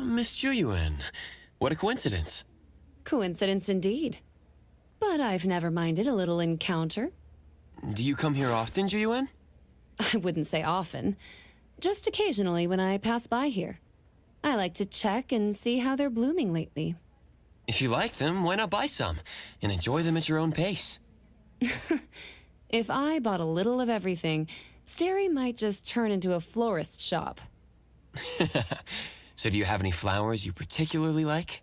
Miss Chuyuan. What a coincidence. Coincidence indeed. But I've never minded a little encounter. Do you come here often, Chuyuan? I wouldn't say often. Just occasionally when I pass by here. I like to check and see how they're blooming lately. If you like them, why not buy some and enjoy them at your own pace? If I bought a little of everything, Steri might just turn into a florist shop. So do you have any flowers you particularly like?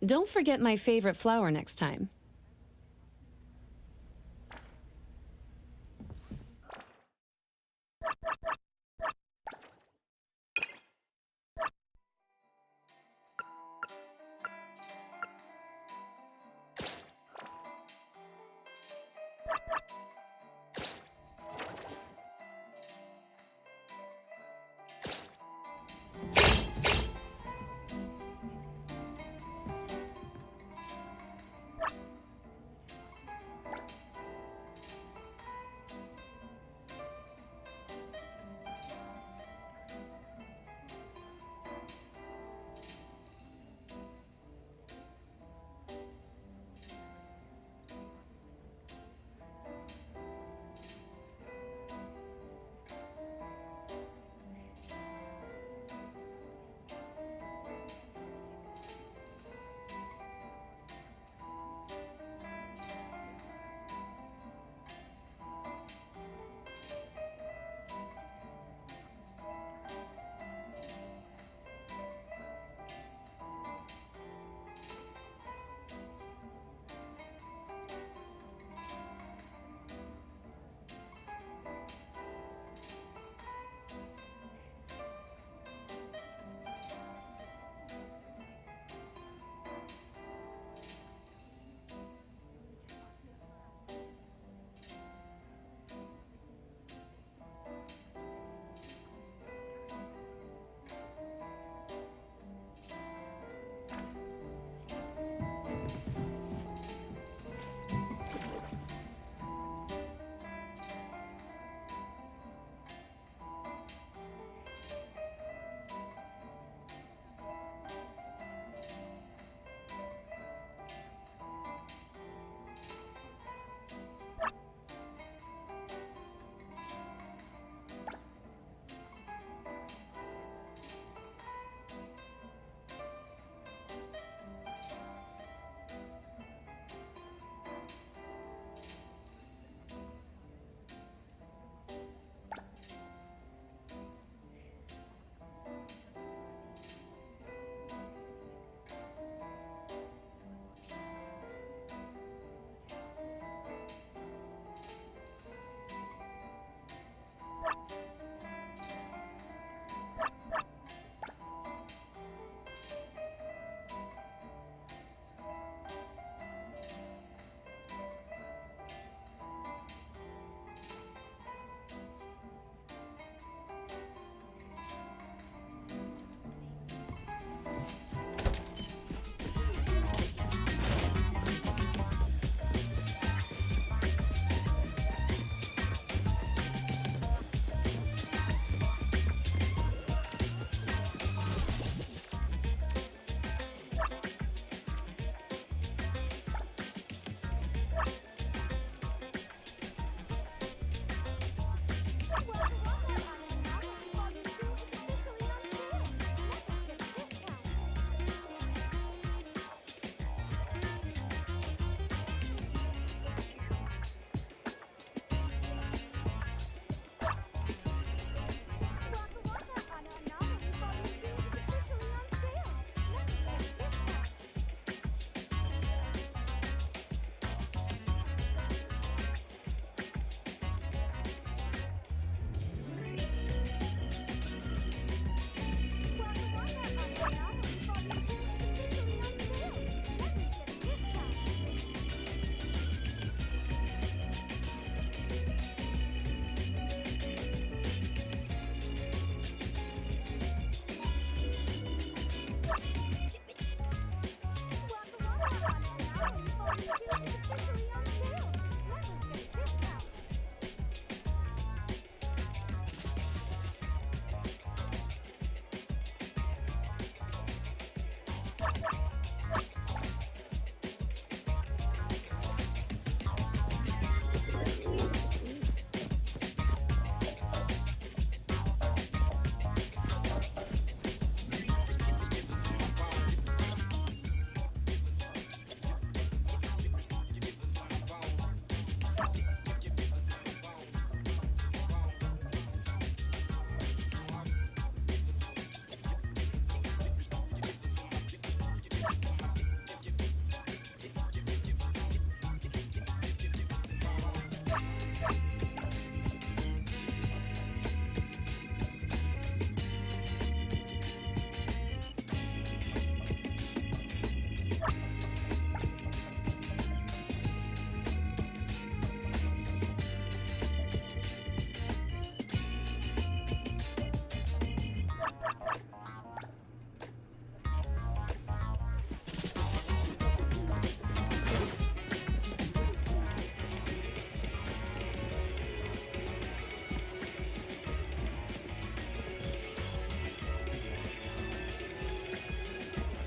Don't forget my favorite flower next time.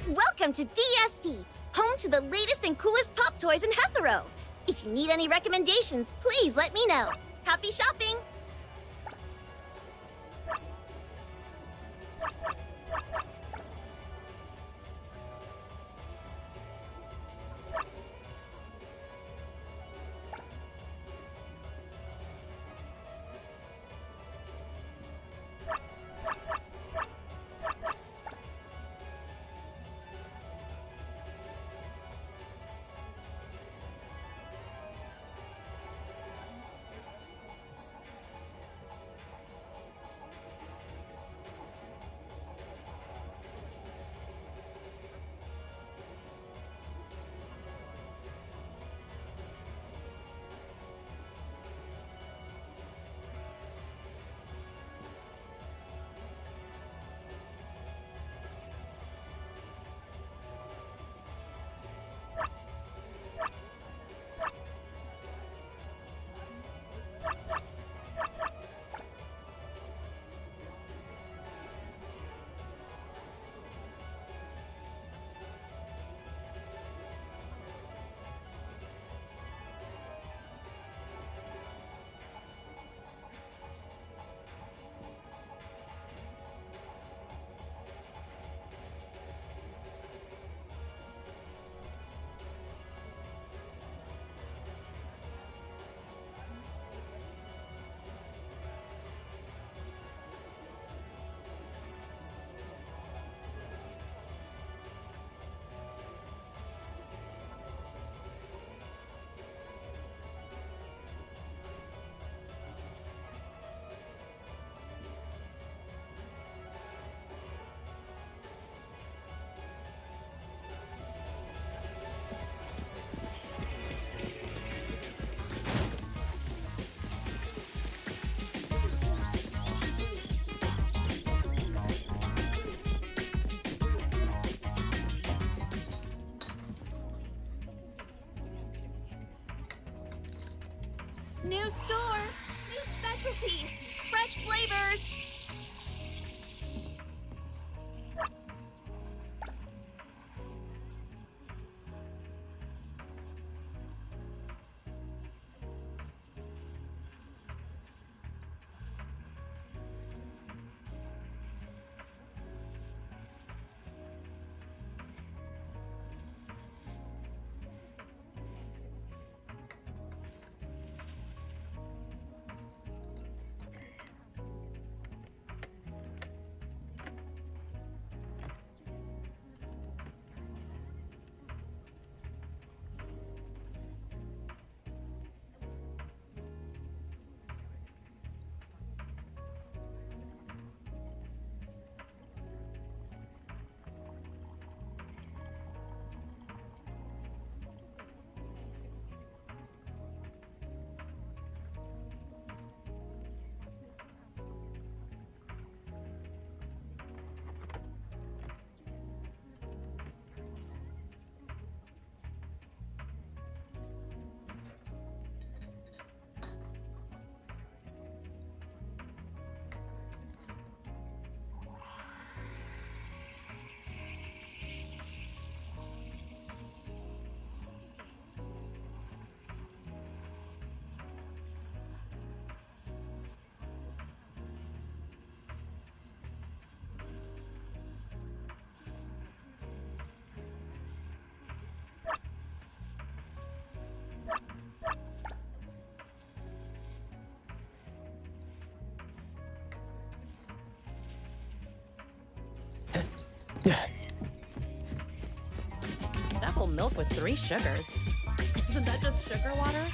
Welcome to DSD, home to the latest and coolest pop toys in Hetero. If you need any recommendations, please let me know. Happy shopping! New store, new specialties, fresh flavors. Apple milk with 3 sugars. Isn't that just sugar water?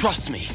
Trust me.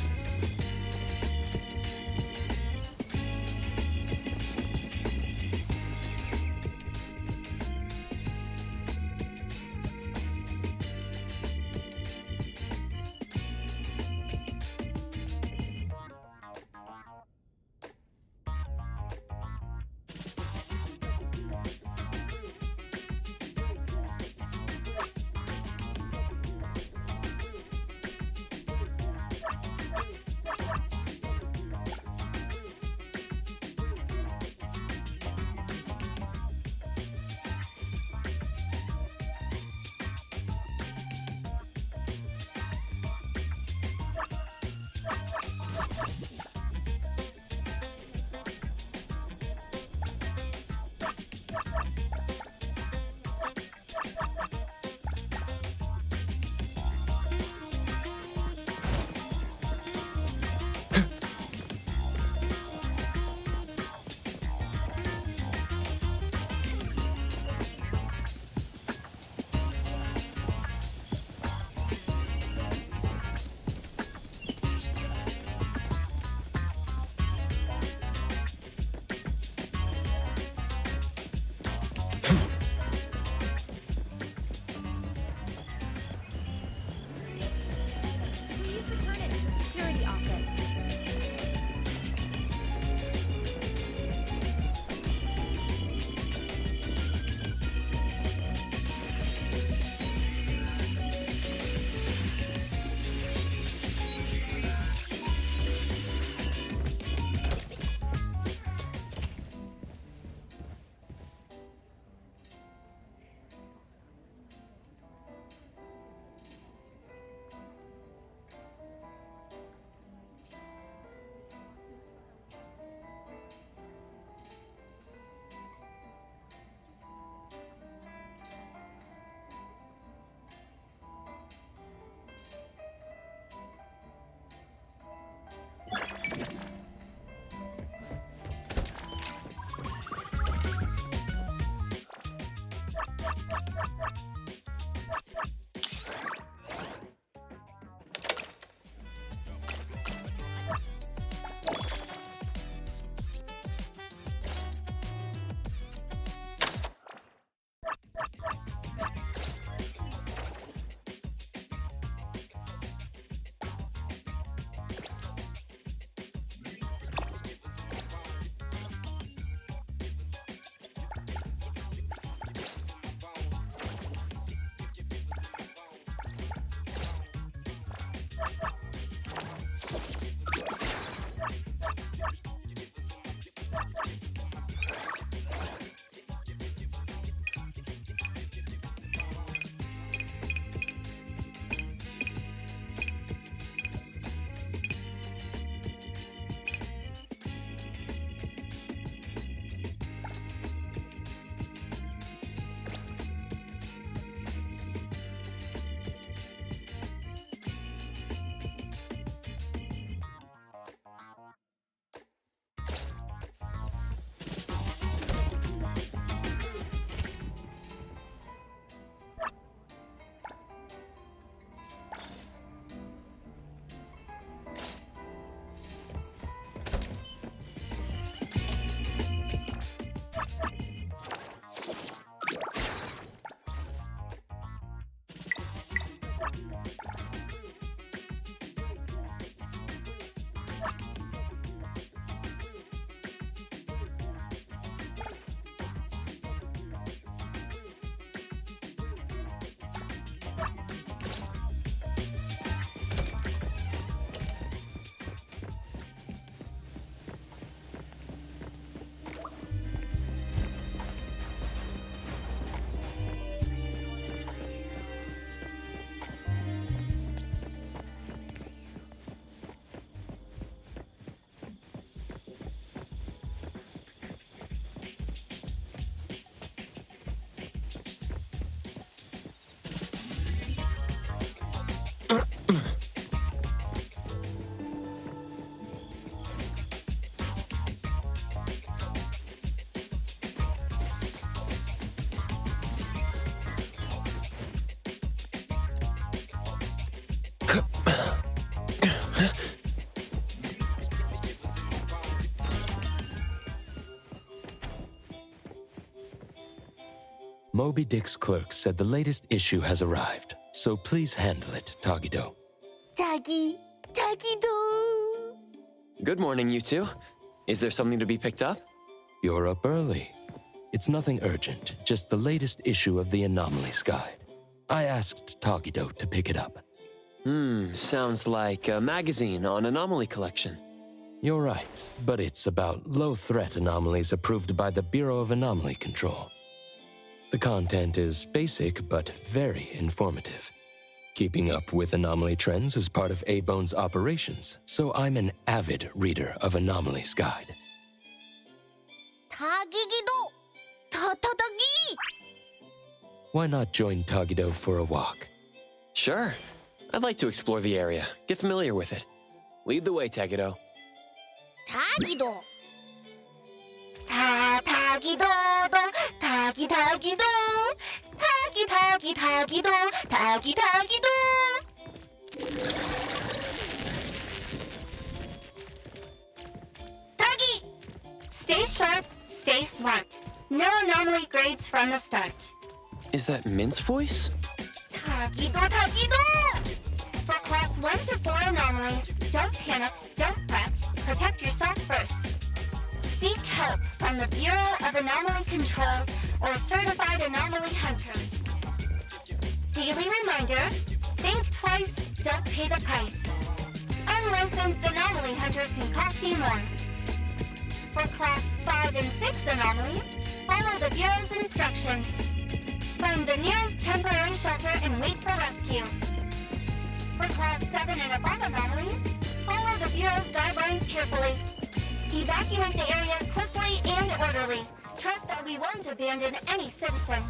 Moby Dick's clerk said the latest issue has arrived, so please handle it, Tagido. Tagido! Good morning, you two. Is there something to be picked up? You're up early. It's nothing urgent, just the latest issue of the Anomalies Guide. I asked Tagido to pick it up. Sounds like a magazine on anomaly collection. You're right, but it's about low-threat anomalies approved by the Bureau of Anomaly Control. The content is basic, but very informative. Keeping up with anomaly trends is part of A-Bone's operations, so I'm an avid reader of Anomalies Guide. 타기기도! 타타타기! Why not join Tagido for a walk? Sure. I'd like to explore the area, get familiar with it. Lead the way, Tagido. 타기도! 타기도도! 타기도! 타기도! 타기도! 타기! Stay sharp, stay smart. No anomaly grades from the start. Is that Mint's voice? 타기도! For class 1 to 4 anomalies, don't panic, don't fret, protect yourself first. Seek help from the Bureau of Anomaly Control or certified anomaly hunters. Daily reminder, think twice, don't pay the price. Unlicensed anomaly hunters can cost you more. For class 5 and 6 anomalies, follow the Bureau's instructions. Find the nearest temporary shelter and wait for rescue. For class 7 and above anomalies, follow the Bureau's guidelines carefully. Evacuate the area quickly and orderly. Trust that we won't abandon any citizen.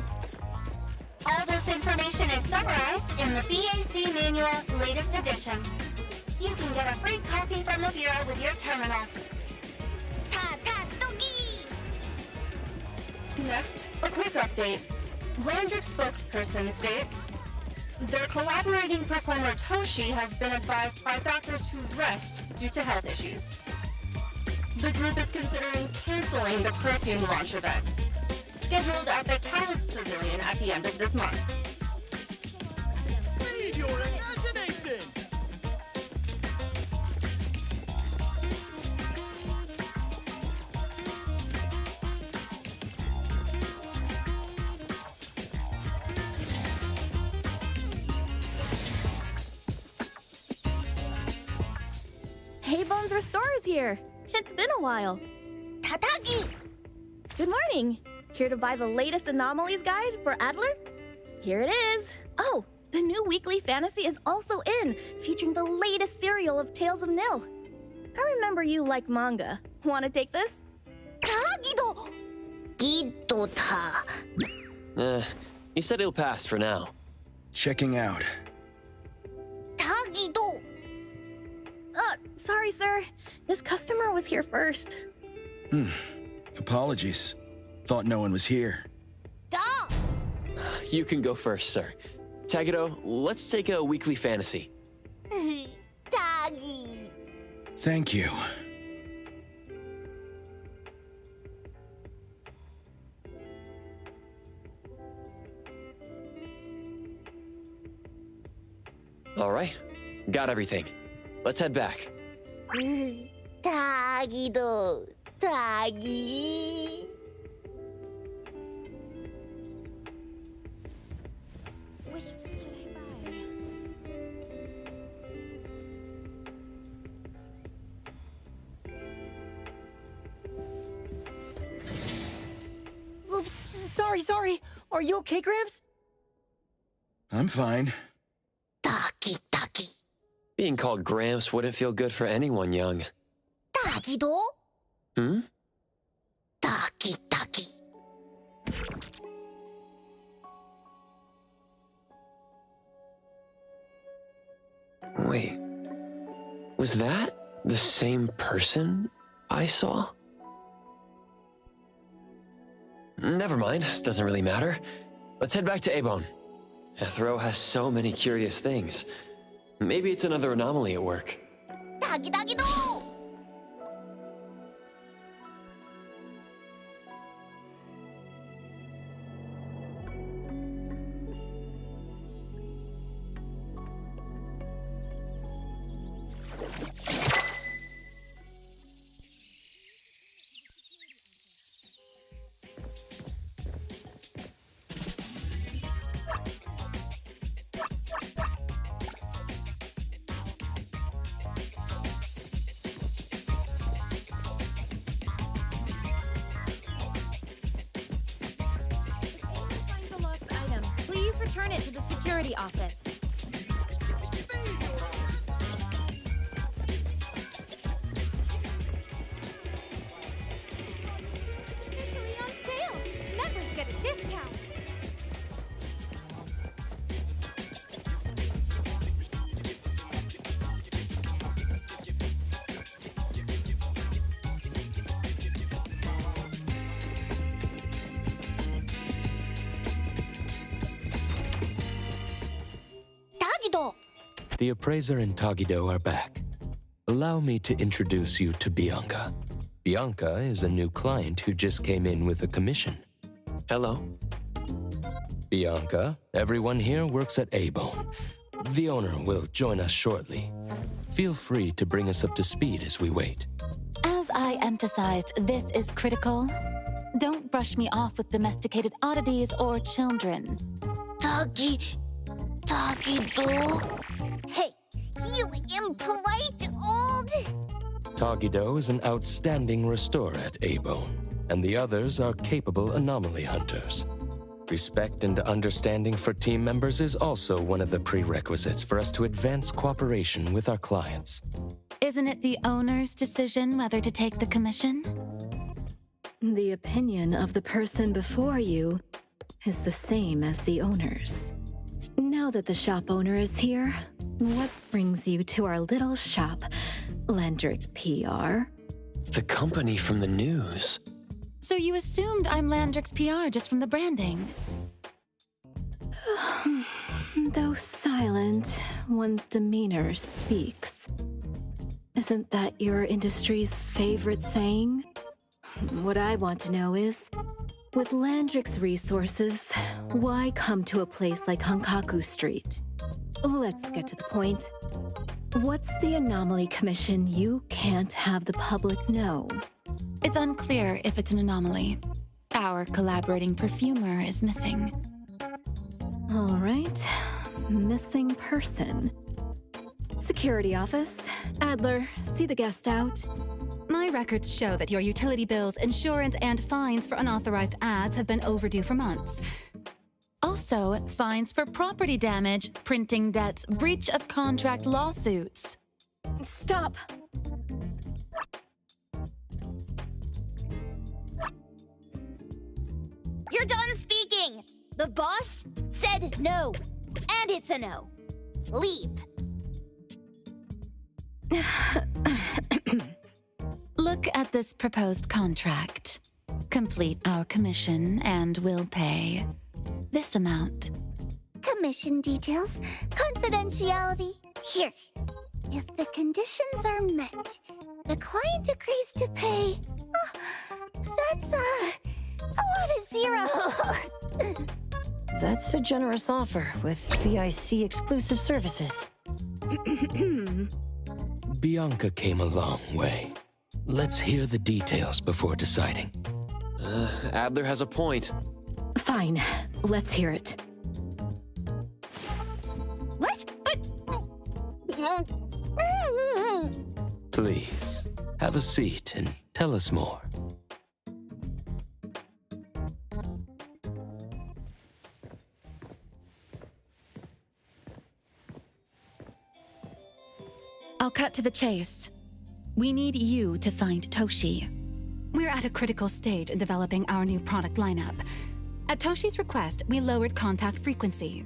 All this information is summarized in the BAC Manual latest edition. You can get a free copy from the Bureau with your terminal. 타타토기! Next, a quick update. Landrick spokesperson states, their collaborating performer Toshi has been advised by doctors to rest due to health issues. The group is considering canceling the perfume launch event, scheduled at the Callus Pavilion at the end of this month. Leave your imagination! Hey, Bones Restore is here. It's been a while. 타타기! Good morning. Here to buy the latest Anomalies Guide for Adler? Here it is. Oh, the new weekly fantasy is also in, featuring the latest serial of Tales of Nil. I remember you like manga. Want to take this? 타기도! 기도타. You said it'll pass for now. Checking out. 타기도! Sorry, sir. This customer was here first. Apologies. Thought no one was here. 다! You can go first, sir. Tagido, let's take a weekly fantasy. 타기! Thank you. All right. Got everything. Let's head back. 타기도! 타기! Which should I buy? Oops, sorry. Are you okay, Gramps? I'm fine. 타기, 타기. Being called Gramps wouldn't feel good for anyone young. 타기도? 타기, 타기. Wait. Was that the same person I saw? Never mind. Doesn't really matter. Let's head back to A-Bone. N.T.E has so many curious things. Maybe it's another anomaly at work. 타기, 타기도! return it to the security office. Usually on sale. Members get a discount. Tagido! The appraiser and Tagido are back. Allow me to introduce you to Bianca. Bianca is a new client who just came in with a commission. Hello. Bianca, everyone here works at A-Bone. The owner will join us shortly. Feel free to bring us up to speed as we wait. As I emphasized, this is critical. Don't brush me off with domesticated oddities or children. Tagido? Hey, you impolite old... Tagido is an outstanding restorer at A-Bone, and the others are capable anomaly hunters. Respect and understanding for team members is also one of the prerequisites for us to advance cooperation with our clients. Isn't it the owner's decision whether to take the commission? The opinion of the person before you is the same as the owner's. Now that the shop owner is here, what brings you to our little shop, Landrick PR? The company from the news. So you assumed I'm Landrick's PR just from the branding? Though silent, one's demeanor speaks. Isn't that your industry's favorite saying? What I want to know is, with Landrick's resources, why come to a place like Hankaku Street? Let's get to the point. What's the anomaly commission you can't have the public know? It's unclear if it's an anomaly. Our collaborating perfumer is missing. All right. Missing person. Security office. Adler, see the guest out. My records show that your utility bills, insurance, and fines for unauthorized ads have been overdue for months. Also, fines for property damage, printing debts, breach of contract lawsuits. Stop! You're done speaking! The boss said no. And it's a no. Leave. Look at this proposed contract. Complete our commission and we'll pay this amount. Commission details, confidentiality. Here. If the conditions are met, the client agrees to pay. That's a lot of zeros. That's a generous offer with VIC exclusive services. Bianca came a long way. Let's hear the details before deciding. Adler has a point. Fine, let's hear it. Please, have a seat and tell us more. I'll cut to the chase. We need you to find Toshi. We're at a critical stage in developing our new product lineup. At Toshi's request, we lowered contact frequency.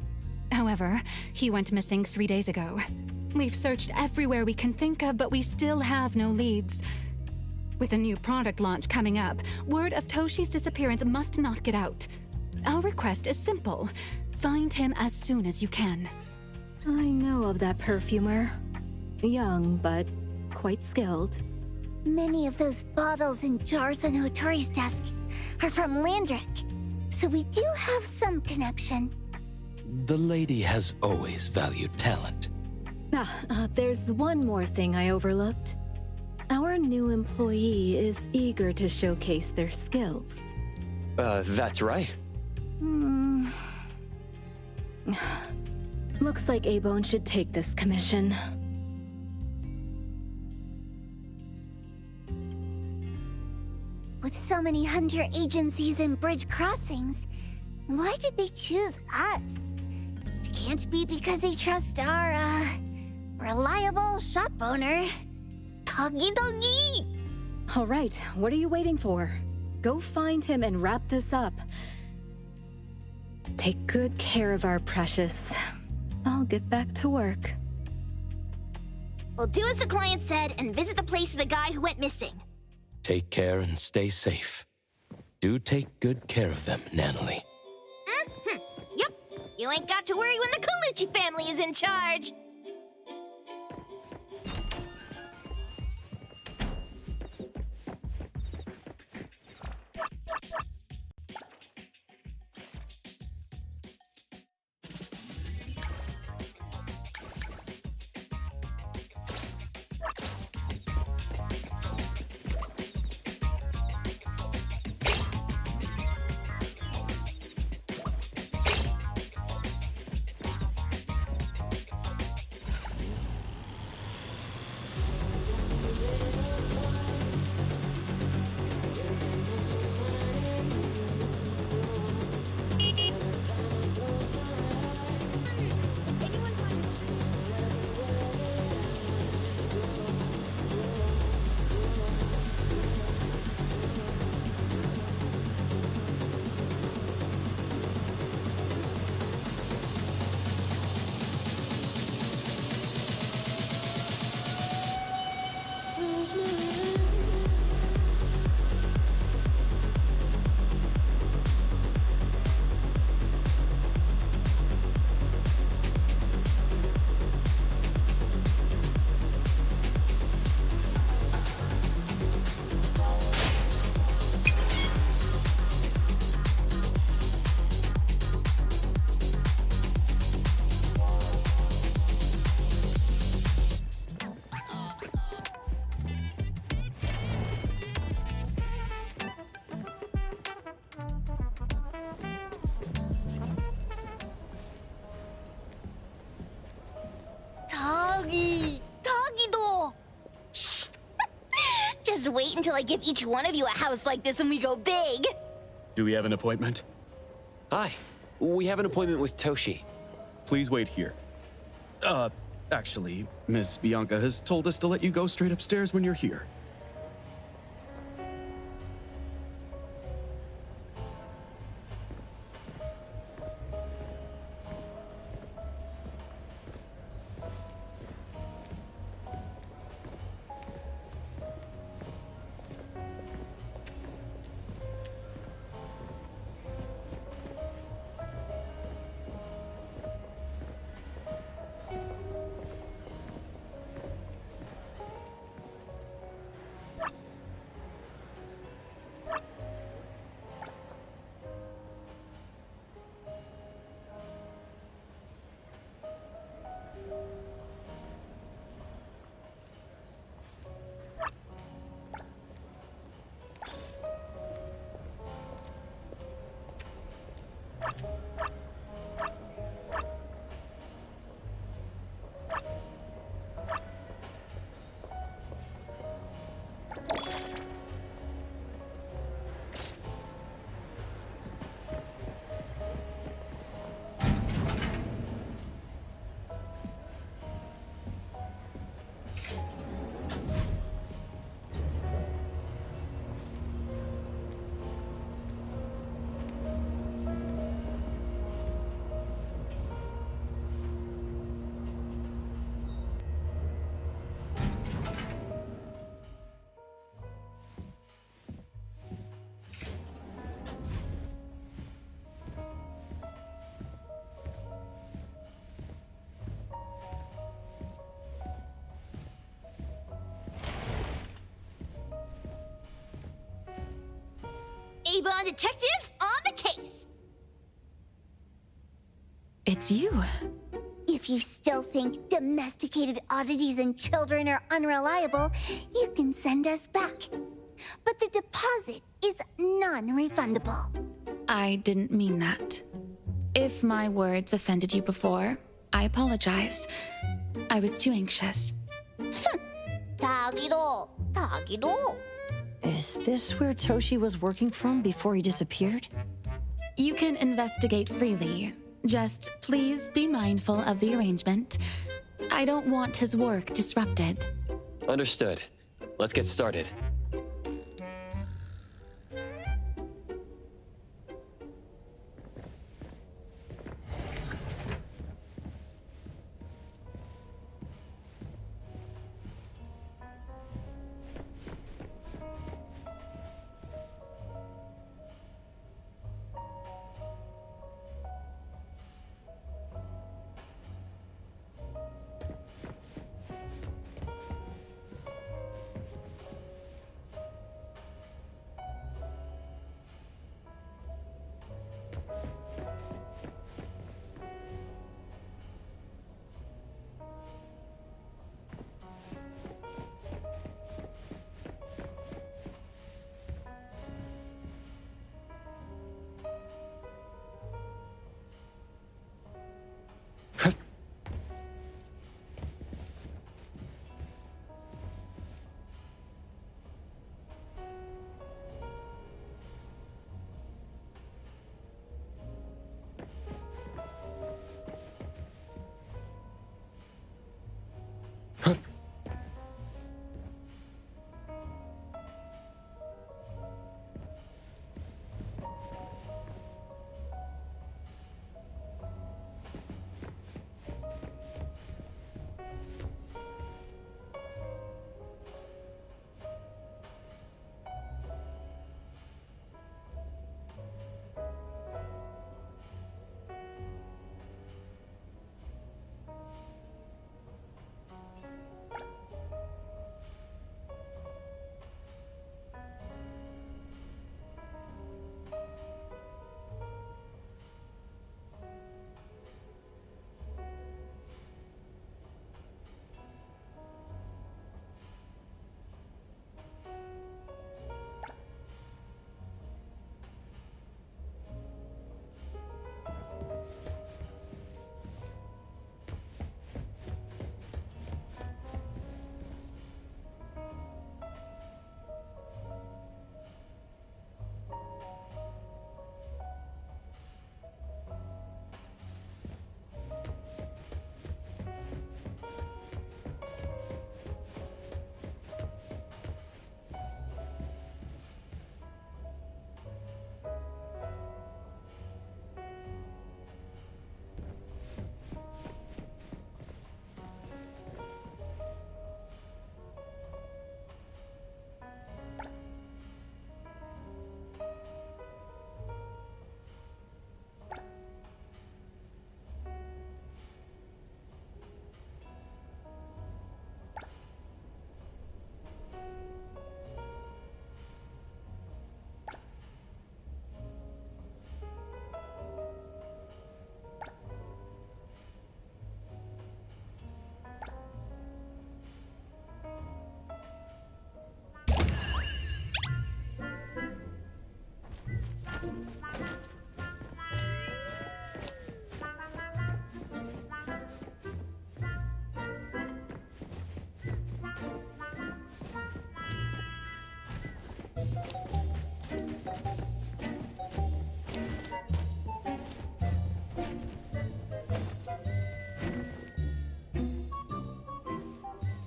However, he went missing 3 days ago. We've searched everywhere we can think of, but we still have no leads. With a new product launch coming up, word of Toshi's disappearance must not get out. Our request is simple. Find him as soon as you can. I know of that perfumer. Young, but quite skilled. Many of those bottles and jars on Hotori's desk are from Landrick, so we do have some connection. The lady has always valued talent. There's one more thing I overlooked. Our new employee is eager to showcase their skills. That's right. Looks like A-Bone should take this commission. With so many hunter agencies and bridge crossings, why did they choose us? can't be because they trust our, reliable shop owner. Doggy doggy! All right, what are you waiting for? Go find him and wrap this up. Take good care of our precious. I'll get back to work. We'll do as the client said and visit the place of the guy who went missing. Take care and stay safe. Do take good care of them, Natalie. Yep, you ain't got to worry when the Colucci family is in charge. Doggy-do! Shh! Just wait until I give each one of you a house like this and we go big! Do we have an appointment? Hi. We have an appointment with Toshi. Please wait here. Actually, Miss Bianca has told us to let you go straight upstairs when you're here. A-Bond detectives on the case! It's you. If you still think domesticated oddities and children are unreliable, you can send us back. But the deposit is non-refundable. I didn't mean that. If my words offended you before, I apologize. I was too anxious. Doggy-do. Is this where Toshi was working from before he disappeared? You can investigate freely. Just please be mindful of the arrangement. I don't want his work disrupted. Understood. Let's get started.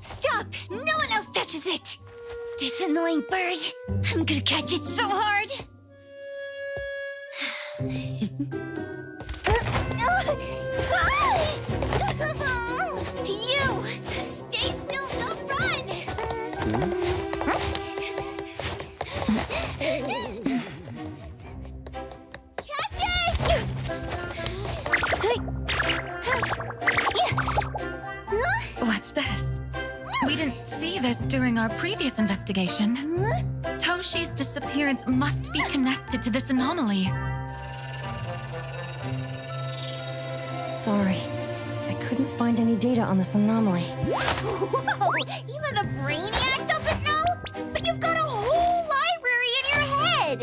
Stop! No one else touches it! This annoying bird. I'm gonna catch it so hard. You! Stay still, don't run! Catch it! What's this? We didn't see this during our previous investigation. Toshi's disappearance must be connected to this anomaly. Sorry. I couldn't find any data on this anomaly. Whoa! Even the brainiac doesn't know? But you've got a whole library in your head!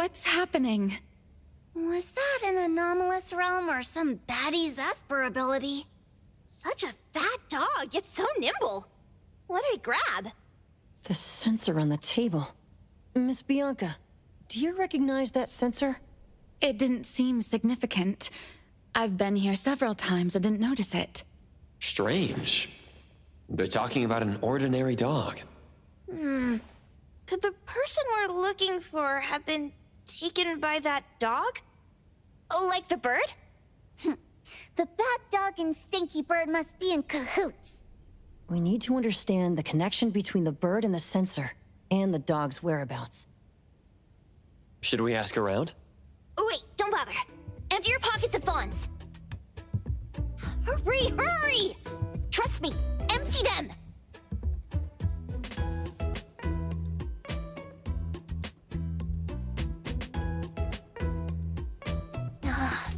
What's happening? Was that an anomalous realm or some baddie's Esper ability? Such a fat dog, yet so nimble. What did it grab? The sensor on the table. Miss Bianca, do you recognize that sensor? It didn't seem significant. I've been here several times and didn't notice it. Strange. They're talking about an ordinary dog. Could the person we're looking for have been taken by that dog? Oh, like the bird? The bad dog and Stinky Bird must be in cahoots. We need to understand the connection between the bird and the sensor, and the dog's whereabouts. Should we ask around? Oh, wait, don't bother. Empty your pockets of funds. Hurry, hurry! Trust me, empty them!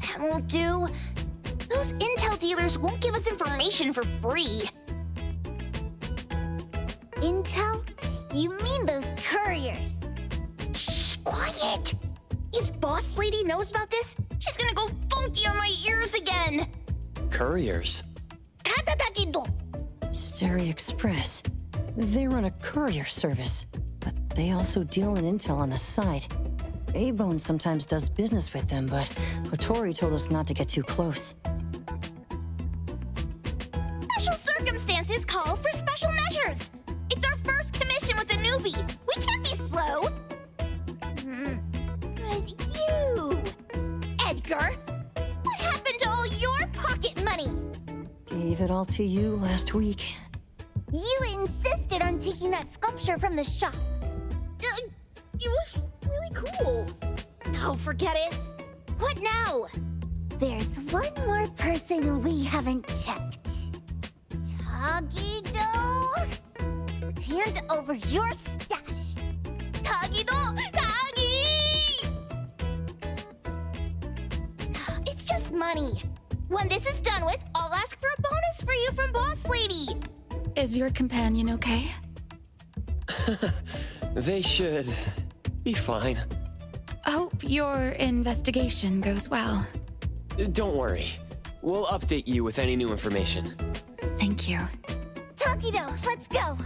That won't do. Those intel dealers won't give us information for free. Intel? You mean those couriers? Shh, quiet! If Boss Lady knows about this, she's gonna go funky on my ears again! Couriers? Stereo Express. They run a courier service, but they also deal in intel on the side. A-Bone sometimes does business with them, but Otori told us not to get too close. Special circumstances call for special measures! It's our first commission with a newbie! We can't be slow! But you... Edgar! What happened to all your pocket money? Gave it all to you last week. You insisted on taking that sculpture from the shop. It was really cool. Oh, forget it. What now? There's one more person we haven't checked. Tagido? Hand over your stash. Tagido! Tagi! It's just money. When this is done with, I'll ask for a bonus for you from Boss Lady. Is your companion okay? They should be fine. Hope your investigation goes well. Don't worry. We'll update you with any new information. Thank you. Tagido, let's go.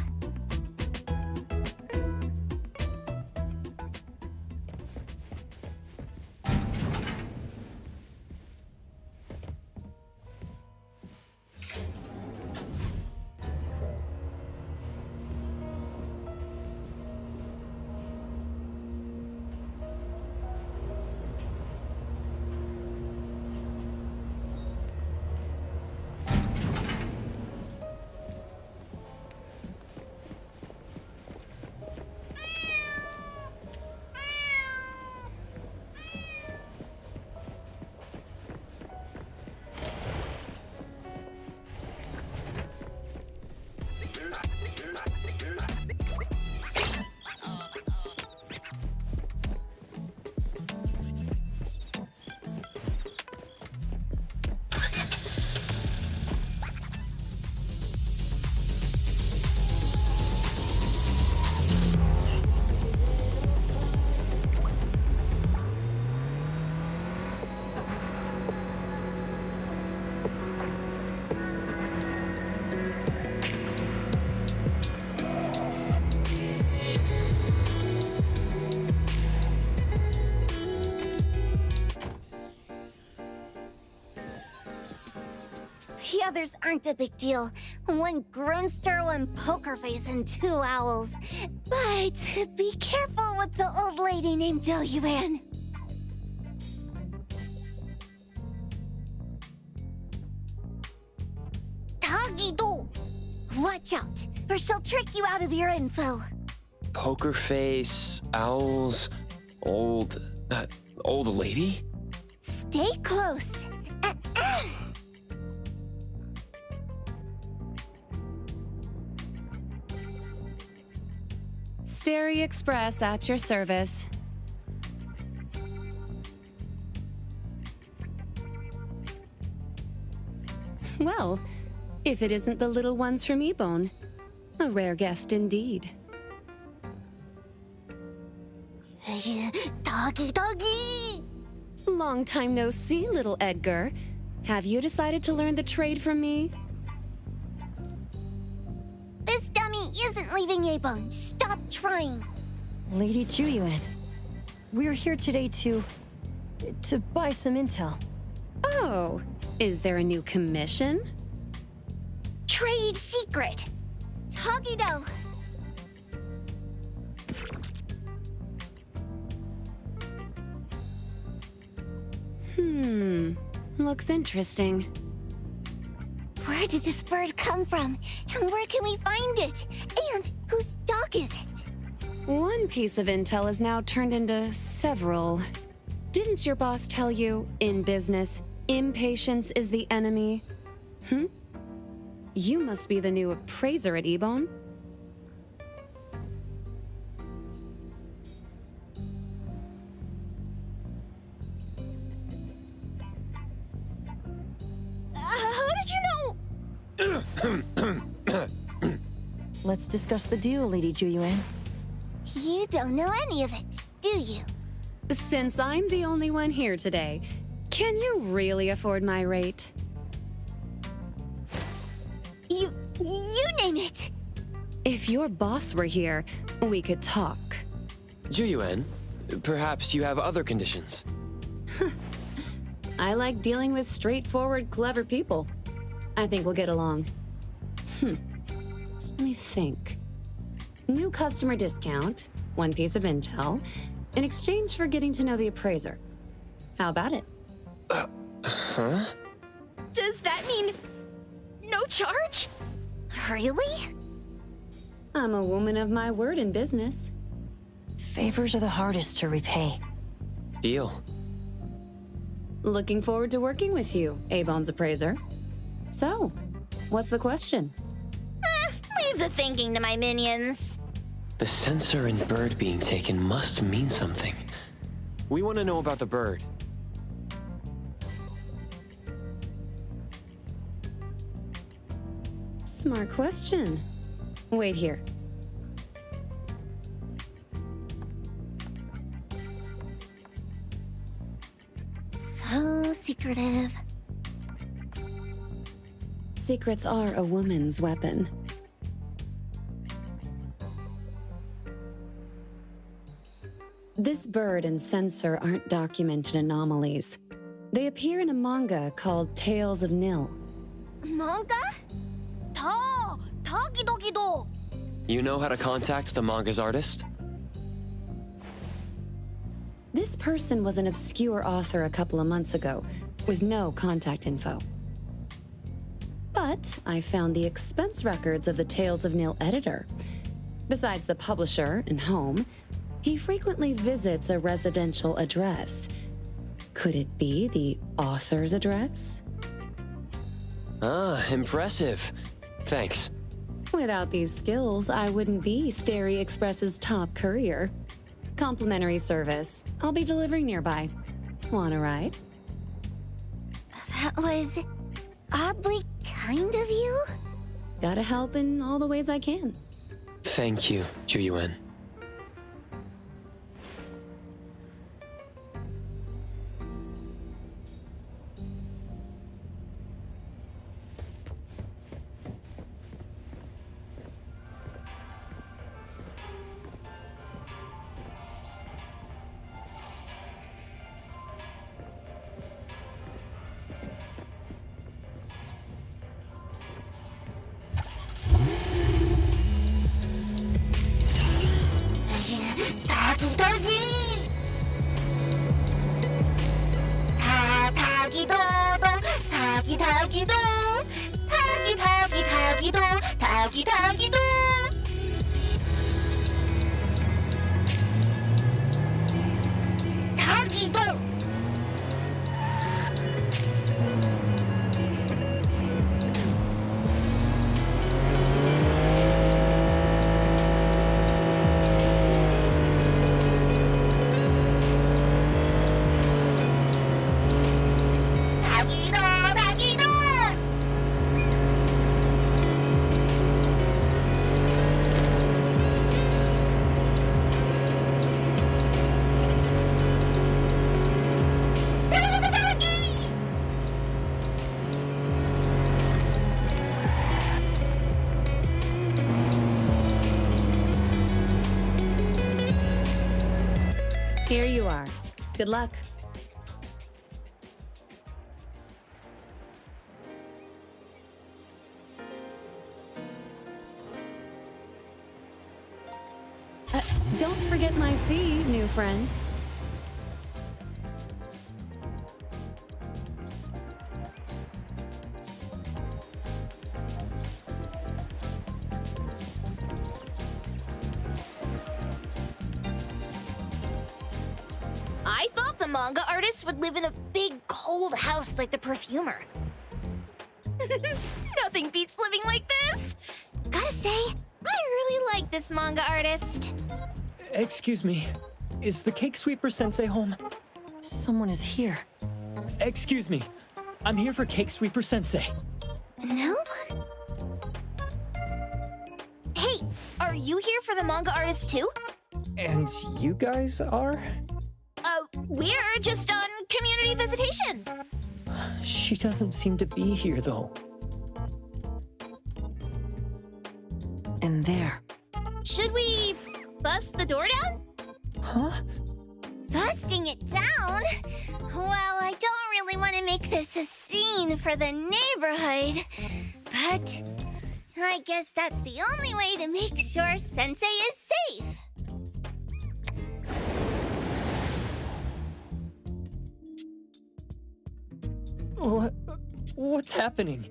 The others aren't a big deal. One Grunster, one Poker Face, and 2 owls. But be careful with the old lady named Jo Yuan. Tagido! Watch out, or she'll trick you out of your info. Poker face, owls, old lady? Stay close. Stereo Express at your service. Well, if it isn't the little ones from E-Bone, a rare guest indeed. Doggy, doggy! Long time no see, little Edgar. Have you decided to learn the trade from me? This dummy isn't leaving A-Bone. Stop trying. Lady Juyuan, we're here today to buy some intel. Oh, is there a new commission? Trade secret. Togido. Looks interesting. Where did this bird come from? And where can we find it? And whose dog is it? One piece of intel is now turned into several. Didn't your boss tell you, in business, impatience is the enemy? You must be the new appraiser at Ebone. How did you know? Let's discuss the deal, Lady Juyuan. You don't know any of it, do you? Since I'm the only one here today, can you really afford my rate? You name it. If your boss were here, we could talk. Juyuan, perhaps you have other conditions. I like dealing with straightforward, clever people. I think we'll get along. Let me think. New customer discount, one piece of intel, in exchange for getting to know the appraiser. How about it? Huh? Does that mean no charge? Really? I'm a woman of my word in business. Favors are the hardest to repay. Deal. Looking forward to working with you, Abone's appraiser. So, what's the question? Leave the thinking to my minions. The sensor and bird being taken must mean something. We want to know about the bird. Smart question. Wait here. So secretive. Secrets are a woman's weapon. This bird and sensor aren't documented anomalies. They appear in a manga called Tales of N.T.E. Manga? Tagidogido. You know how to contact the manga's artist? This person was an obscure author a couple of months ago, with no contact info. But I found the expense records of the Tales of N.T.E editor. Besides the publisher and home, he frequently visits a residential address. Could it be the author's address? Ah, impressive. Thanks. Without these skills, I wouldn't be Starry Express's top courier. Complimentary service. I'll be delivering nearby. Want a ride? That was oddly kind of you. Gotta help in all the ways I can. Thank you, Juyuan. Here you are. Good luck. Don't forget my fee, new friend. I thought the manga artist would live in a big, cold house like the perfumer. Nothing beats living like this! Gotta say, I really like this manga artist. Excuse me, is the Cake Sweeper Sensei home? Someone is here. Excuse me, I'm here for Cake Sweeper Sensei. No? Hey, are you here for the manga artist too? And you guys are? We're just on community visitation. She doesn't seem to be here, though. And there. Should we bust the door down? Huh? Busting it down? Well, I don't really want to make this a scene for the neighborhood, but I guess that's the only way to make sure Sensei is safe. What's happening?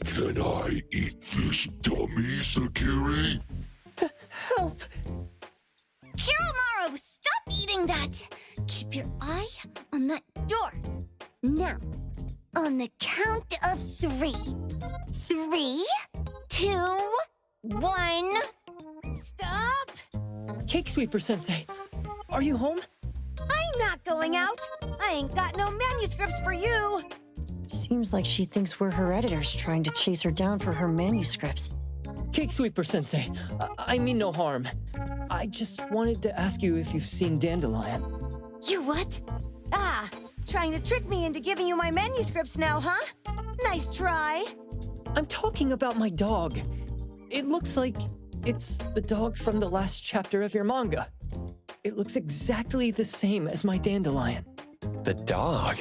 Can I eat this dummy, Sakiri? Help! Kiromaru, stop eating that! Keep your eye on that door. Now, on the count of 3. 3, 2, 1. Stop! Cake Sweeper Sensei, are you home? I'm not going out. I ain't got no manuscripts for you. Seems like she thinks we're her editors trying to chase her down for her manuscripts. Cake Sweeper Sensei, I mean no harm. I just wanted to ask you if you've seen Dandelion. You what? Ah, trying to trick me into giving you my manuscripts now, huh? Nice try. I'm talking about my dog. It looks like it's the dog from the last chapter of your manga. It looks exactly the same as my Dandelion. The dog?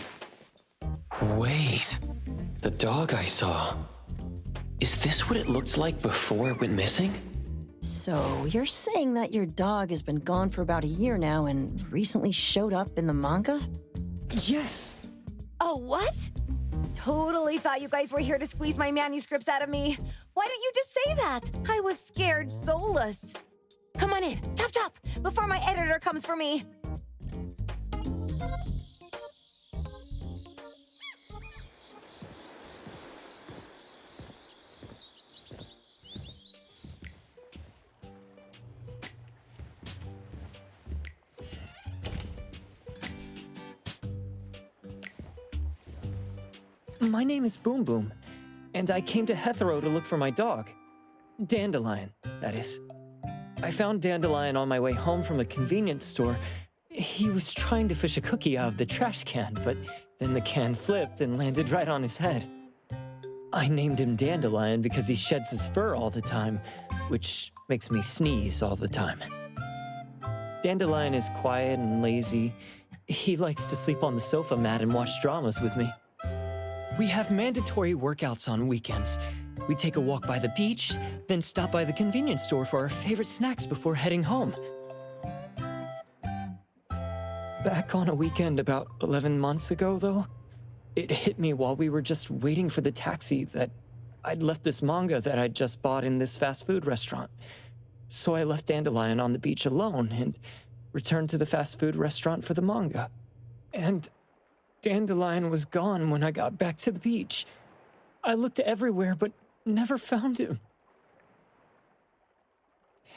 Wait, the dog I saw. Is this what it looked like before it went missing? So, you're saying that your dog has been gone for about a year now and recently showed up in the manga? Yes. Oh, what? Totally thought you guys were here to squeeze my manuscripts out of me. Why don't you just say that? I was scared soulless. Come on in, chop chop, before my editor comes for me. My name is Boom Boom, and I came to Hethero to look for my dog. Dandelion, that is. I found Dandelion on my way home from a convenience store. He was trying to fish a cookie out of the trash can, but then the can flipped and landed right on his head. I named him Dandelion because he sheds his fur all the time, which makes me sneeze all the time. Dandelion is quiet and lazy. He likes to sleep on the sofa mat and watch dramas with me. We have mandatory workouts on weekends. We take a walk by the beach, then stop by the convenience store for our favorite snacks before heading home. Back on a weekend about 11 months ago, though, it hit me while we were just waiting for the taxi that I'd left this manga that I'd just bought in this fast food restaurant. So I left Dandelion on the beach alone and returned to the fast food restaurant for the manga. And Dandelion was gone when I got back to the beach. I looked everywhere, but never found him.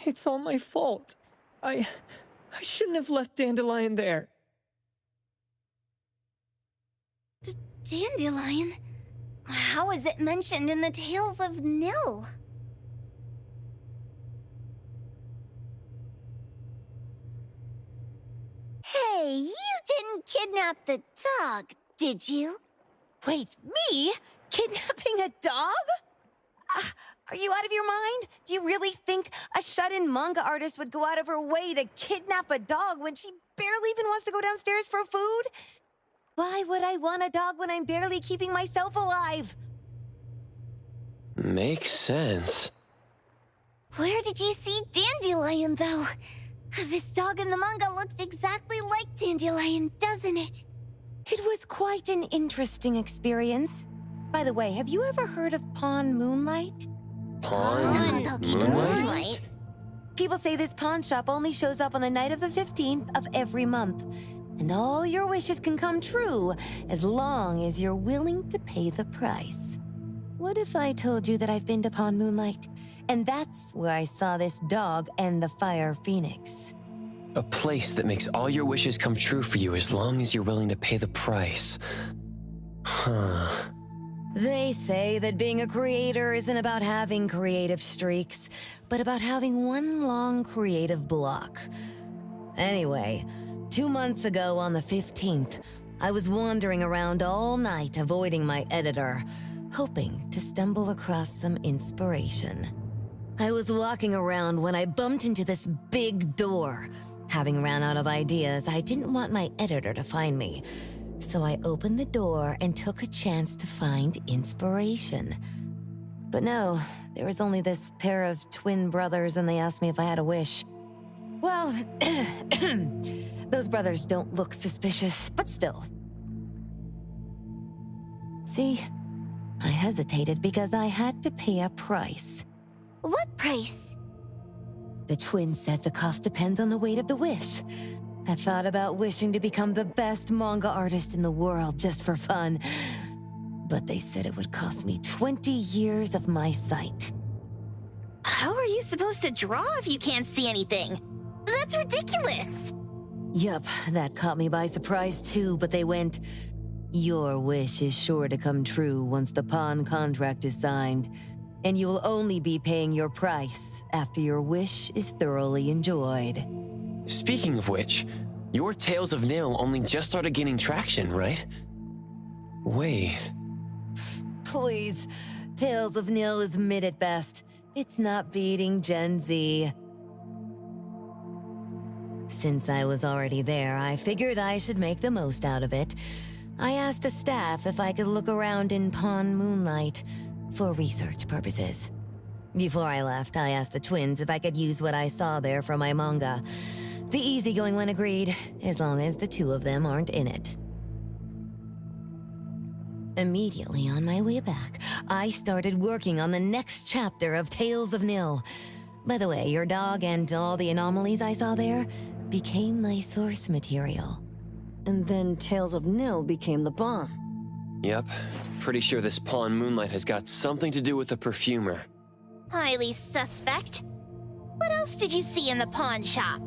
It's all my fault. I shouldn't have left Dandelion there. Dandelion? How is it mentioned in the Tales of N.T.E? Hey, you didn't kidnap the dog, did you? Wait, me? Kidnapping a dog? Are you out of your mind? Do you really think a shut-in manga artist would go out of her way to kidnap a dog when she barely even wants to go downstairs for food? Why would I want a dog when I'm barely keeping myself alive? Makes sense. Where did you see Dandelion, though? This dog in the manga looks exactly like Dandelion, doesn't it? It was quite an interesting experience. By the way, have you ever heard of Pawn Moonlight? Pawn Moonlight? People say this pawn shop only shows up on the night of the 15th of every month. And all your wishes can come true as long as you're willing to pay the price. What if I told you that I've been to Pawn Moonlight? And that's where I saw this dog and the Fire Phoenix. A place that makes all your wishes come true for you as long as you're willing to pay the price. Huh. They say that being a creator isn't about having creative streaks, but about having one long creative block. Anyway, 2 months ago on the 15th, I was wandering around all night avoiding my editor, hoping to stumble across some inspiration. I was walking around when I bumped into this big door. Having ran out of ideas, I didn't want my editor to find me. So I opened the door and took a chance to find inspiration. But no, there was only this pair of twin brothers and they asked me if I had a wish. Well, those brothers don't look suspicious, but still. See, I hesitated because I had to pay a price. What price? The twins said the cost depends on the weight of the wish. I thought about wishing to become the best manga artist in the world just for fun. But they said it would cost me 20 years of my sight. How are you supposed to draw if you can't see anything? That's ridiculous! Yup, that caught me by surprise too, but they went, "Your wish is sure to come true once the pawn contract is signed, and you will only be paying your price after your wish is thoroughly enjoyed." Speaking of which, your Tales of Nil only just started gaining traction, right? Wait. Please, Tales of Nil is mid at best. It's not beating Gen Z. Since I was already there, I figured I should make the most out of it. I asked the staff if I could look around in Pawn Moonlight for research purposes. Before I left, I asked the twins if I could use what I saw there for my manga. The easygoing one agreed, as long as the two of them aren't in it. Immediately on my way back, I started working on the next chapter of Tales of Nil. By the way, your dog and all the anomalies I saw there became my source material. And then Tales of Nil became the bomb. Yep. Pretty sure this Pawn Moonlight has got something to do with the perfumer. Highly suspect. What else did you see in the pawn shop?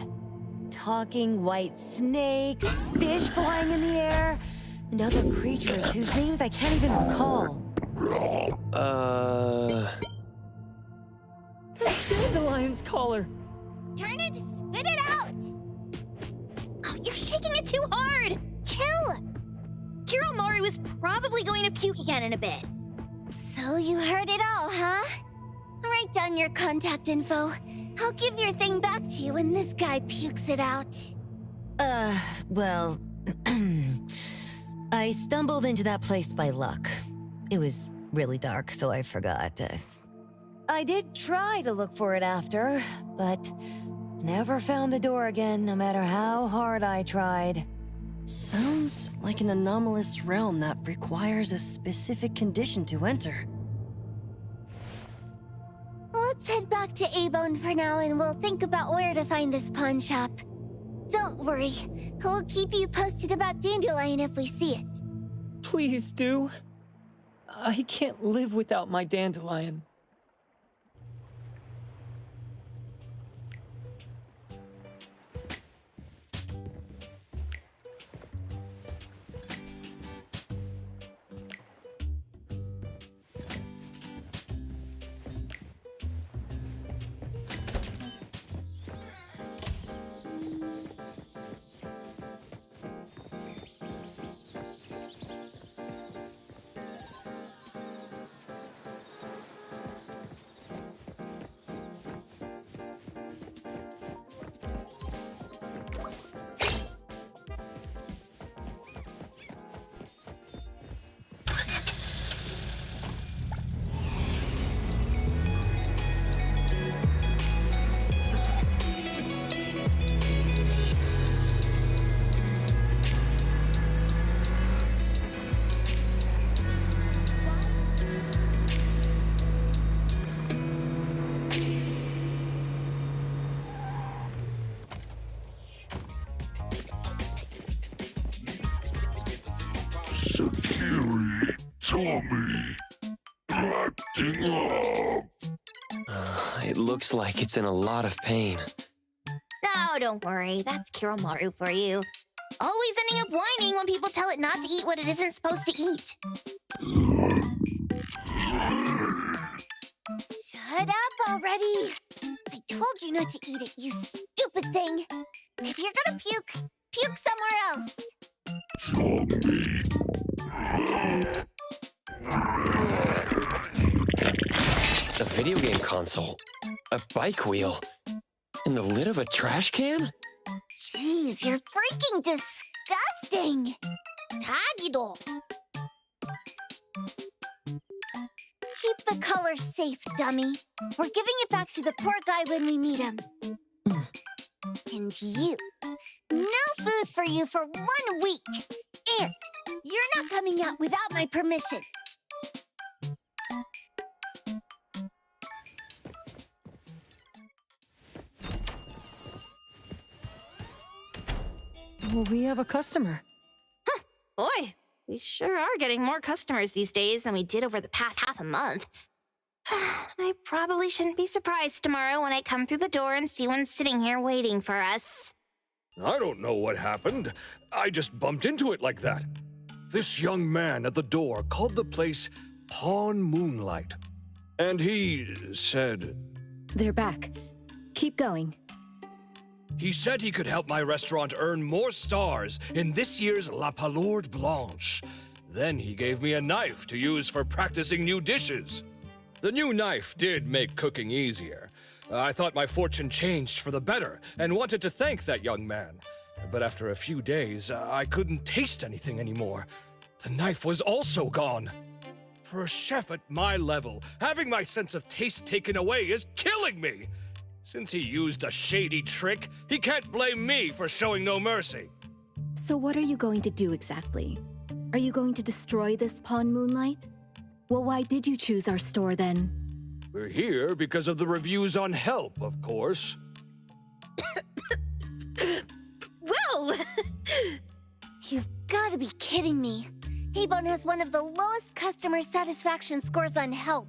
Talking white snakes, fish flying in the air, and other creatures whose names I can't even recall. That's Dandelion's collar! Turn it, spit it out! Oh, you're shaking it too hard! Chill! Kiromori was probably going to puke again in a bit. So you heard it all, huh? Write down your contact info. I'll give your thing back to you when this guy pukes it out. Well, I stumbled into that place by luck. It was really dark, so I forgot. I did try to look for it after, but never found the door again, no matter how hard I tried. Sounds like an anomalous realm that requires a specific condition to enter. Let's head back to A-Bone for now and we'll think about where to find this pawn shop. Don't worry, we'll keep you posted about Dandelion if we see it. Please do. I can't live without my Dandelion. Sakiri, Tommy, acting up. It looks like it's in a lot of pain. Oh, don't worry. That's Kiromaru for you. Always ending up whining when people tell it not to eat what it isn't supposed to eat. Shut up already. I told you not to eat it, you stupid thing. If you're gonna puke, puke somewhere else. A video game console, a bike wheel, and the lid of a trash can? Jeez, you're freaking disgusting. Tagido. Keep the color safe, dummy. We're giving it back to the poor guy when we meet him. And you. No food for you for 1 week. And you're not coming out without my permission. We have a customer. Boy, we sure are getting more customers these days than we did over the past half a month. I probably shouldn't be surprised tomorrow when I come through the door and see one sitting here waiting for us. I don't know what happened. I just bumped into it like that. This young man at the door called the place Pawn Moonlight. And he said... They're back. Keep going. He said he could help my restaurant earn more stars in this year's La Palourde Blanche. Then he gave me a knife to use for practicing new dishes. The new knife did make cooking easier. I thought my fortune changed for the better and wanted to thank that young man. But after a few days, I couldn't taste anything anymore. The knife was also gone. For a chef at my level, having my sense of taste taken away is killing me. Since he used a shady trick, he can't blame me for showing no mercy. So what are you going to do exactly? Are you going to destroy this Pawn Moonlight? Well, why did you choose our store then? We're here because of the reviews on Help, of course. Well! You've got to be kidding me. Abon has one of the lowest customer satisfaction scores on Help.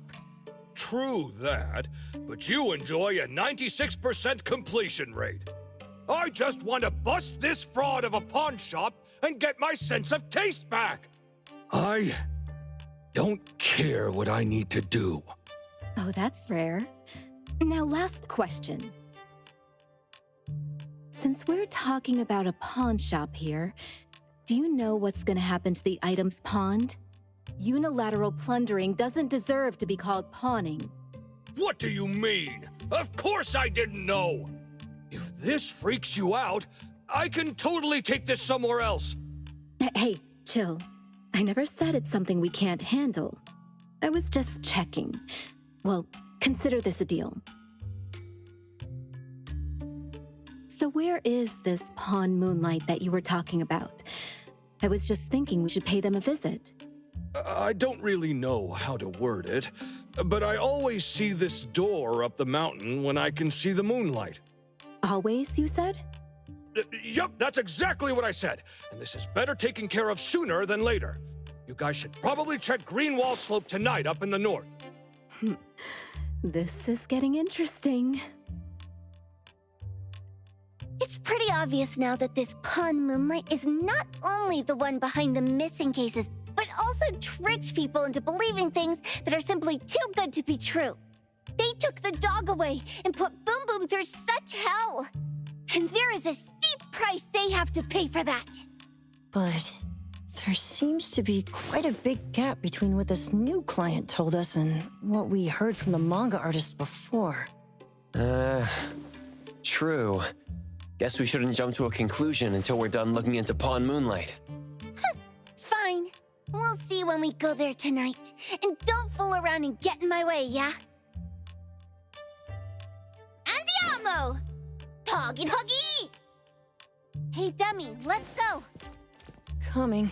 True that, but you enjoy a 96% completion rate. I just want to bust this fraud of a pawn shop and get my sense of taste back. I don't care what I need to do. Oh, that's rare. Now, last question. Since we're talking about a pawn shop here, do you know what's gonna happen to the items pawned? Unilateral plundering doesn't deserve to be called pawning. What do you mean? Of course I didn't know! If this freaks you out, I can totally take this somewhere else. Hey, chill. I never said it's something we can't handle. I was just checking. Well, consider this a deal. So where is this Pawn Moonlight that you were talking about? I was just thinking we should pay them a visit. I don't really know how to word it, but I always see this door up the mountain when I can see the moonlight. Always, you said? Yup, that's exactly what I said. And this is better taken care of sooner than later. You guys should probably check Greenwall Slope tonight up in the north. This is getting interesting. It's pretty obvious now that this Pawn Moonlight is not only the one behind the missing cases, but also tricked people into believing things that are simply too good to be true. They took the dog away and put Boom Boom through such hell. And there is a steep price they have to pay for that. But there seems to be quite a big gap between what this new client told us and what we heard from the manga artist before. True. Guess we shouldn't jump to a conclusion until we're done looking into Pawn Moonlight. Fine. We'll see when we go there tonight. And don't fool around and get in my way, yeah? Andiamo! Huggy huggy! Hey, dummy, let's go. Coming.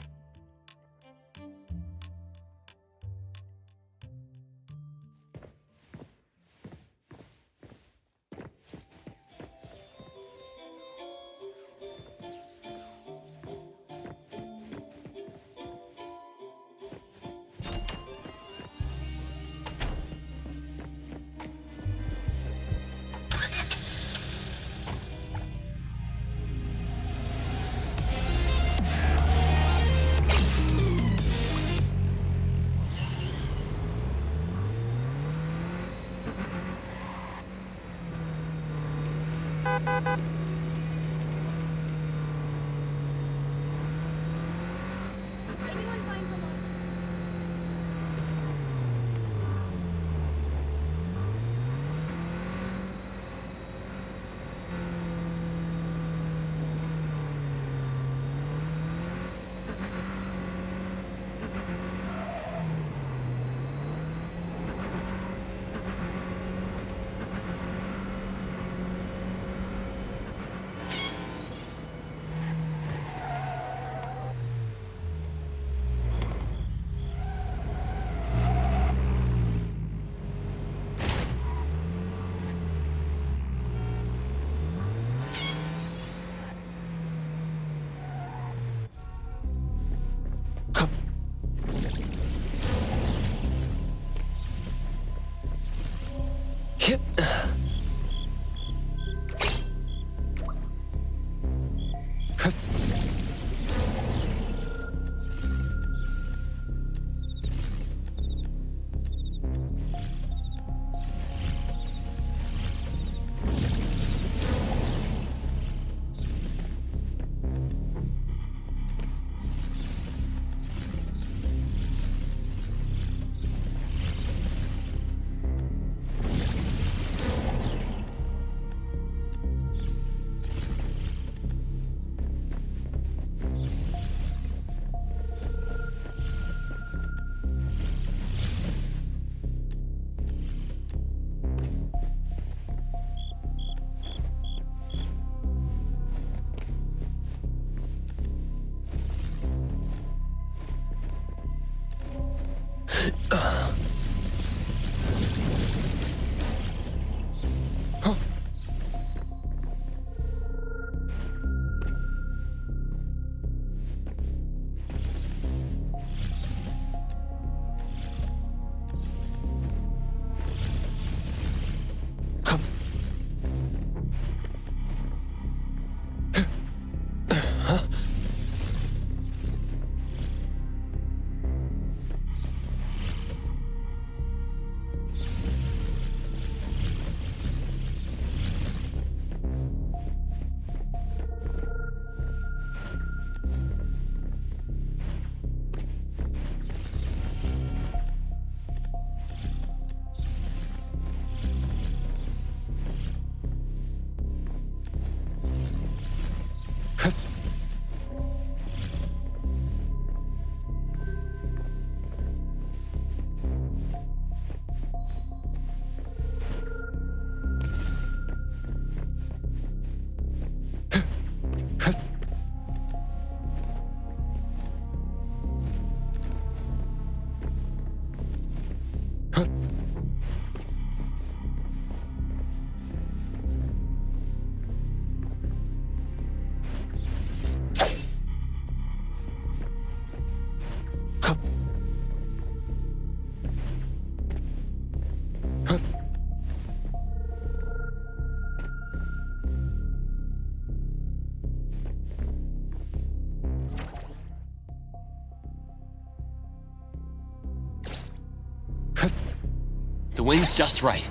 The wind's just right.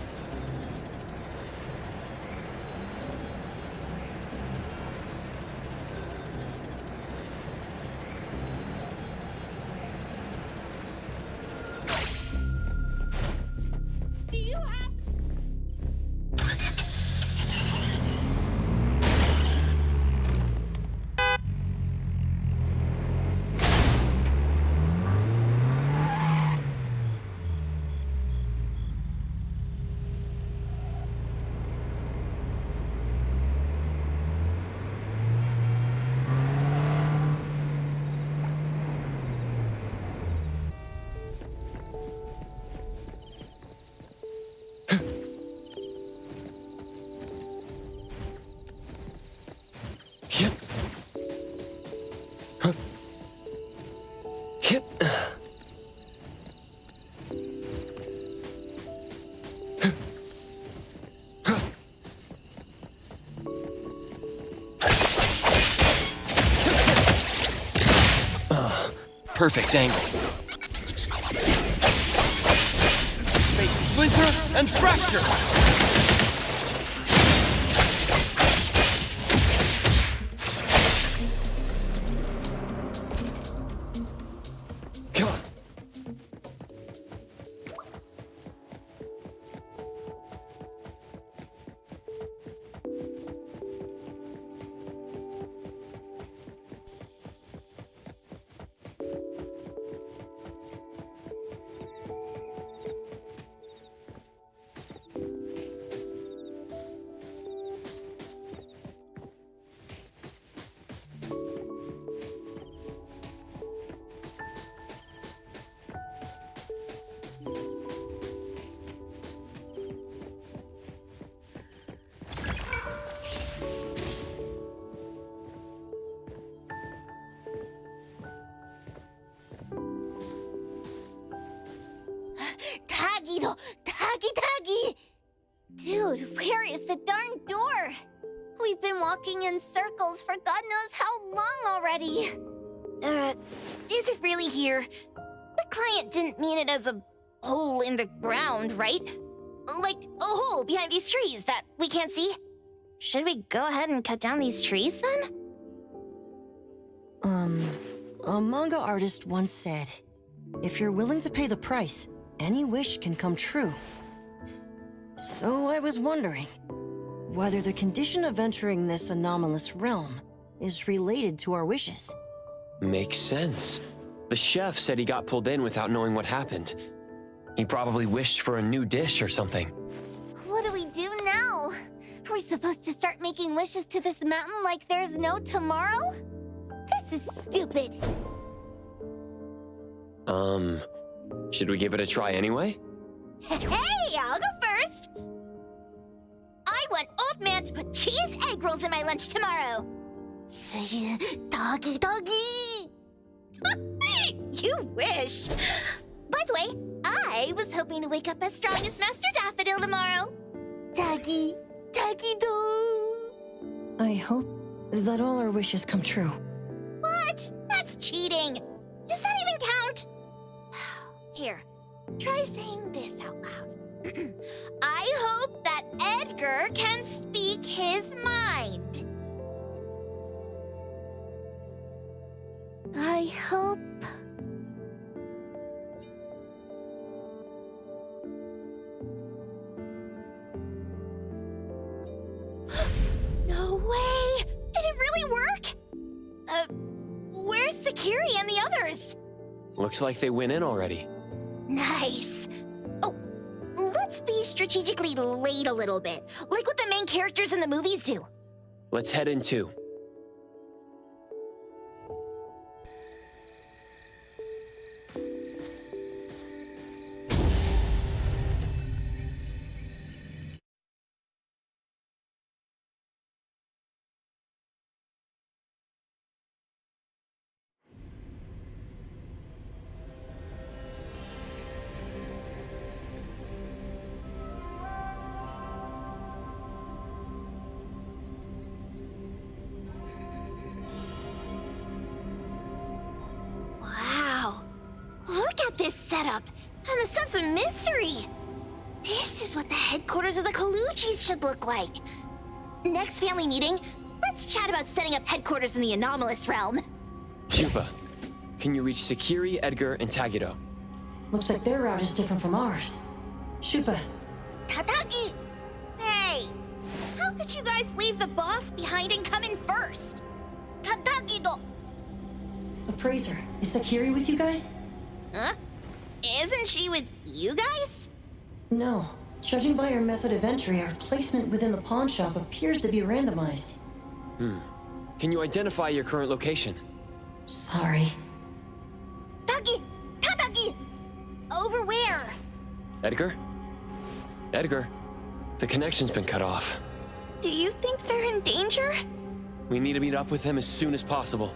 Do you have... Perfect angle. Make splinter and fracture! Taggy! Dude, where is the darn door? We've been walking in circles for God knows how long already. Is it really here? The client didn't mean it as a hole in the ground, right? Like a hole behind these trees that we can't see? Should we go ahead and cut down these trees then? A manga artist once said, if you're willing to pay the price, any wish can come true. So I was wondering whether the condition of entering this anomalous realm is related to our wishes. Makes sense. The chef said he got pulled in without knowing what happened. He probably wished for a new dish or something. What do we do now? Are we supposed to start making wishes to this mountain like there's no tomorrow? This is stupid. Should we give it a try anyway? Hey, I'll go first! I want Old Man to put cheese egg rolls in my lunch tomorrow! Doggy, doggy! You wish! By the way, I was hoping to wake up as strong as Master Daffodil tomorrow. Doggy, doggy dog. I hope that all our wishes come true. What? That's cheating. Does that even count? Here, try saying this out loud. I hope that Edgar can speak his mind. I hope... No way! Did it really work? Where's Sakiri and the others? Looks like they went in already. Nice. Oh, let's be strategically late a little bit, like what the main characters in the movies do. Let's head in too. Wow. Look at this setup and the sense of mystery. This is what the headquarters of the Colucci's should look like. Next family meeting, let's chat about setting up headquarters in the anomalous realm. Shupa, can you reach Sakiri, Edgar, and Tagito? Looks like their route is different from ours. Shupa. Tatagi! Hey! How could you guys leave the boss behind and come in first? Tatagi-do! Appraiser, is Sakiri with you guys? Huh? Isn't she with you guys? No. Judging by our method of entry, our placement within the pawn shop appears to be randomized. Can you identify your current location? Sorry. Tagi! Tatagi! Over where? Edgar? Edgar, the connection's been cut off. Do you think they're in danger? We need to meet up with him as soon as possible.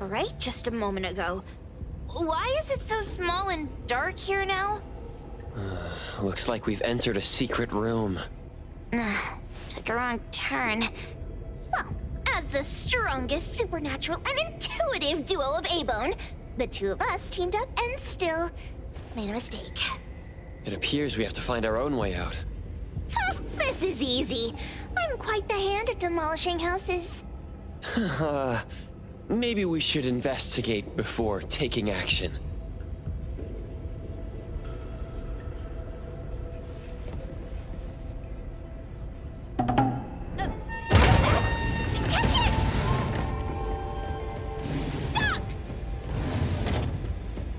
Right just a moment ago. Why is it so small and dark here now? Looks like we've entered a secret room. Took a wrong turn. Well, as the strongest supernatural and intuitive duo of A-Bone, the two of us teamed up and still made a mistake. It appears we have to find our own way out. This is easy. I'm quite the hand at demolishing houses. maybe we should investigate before taking action.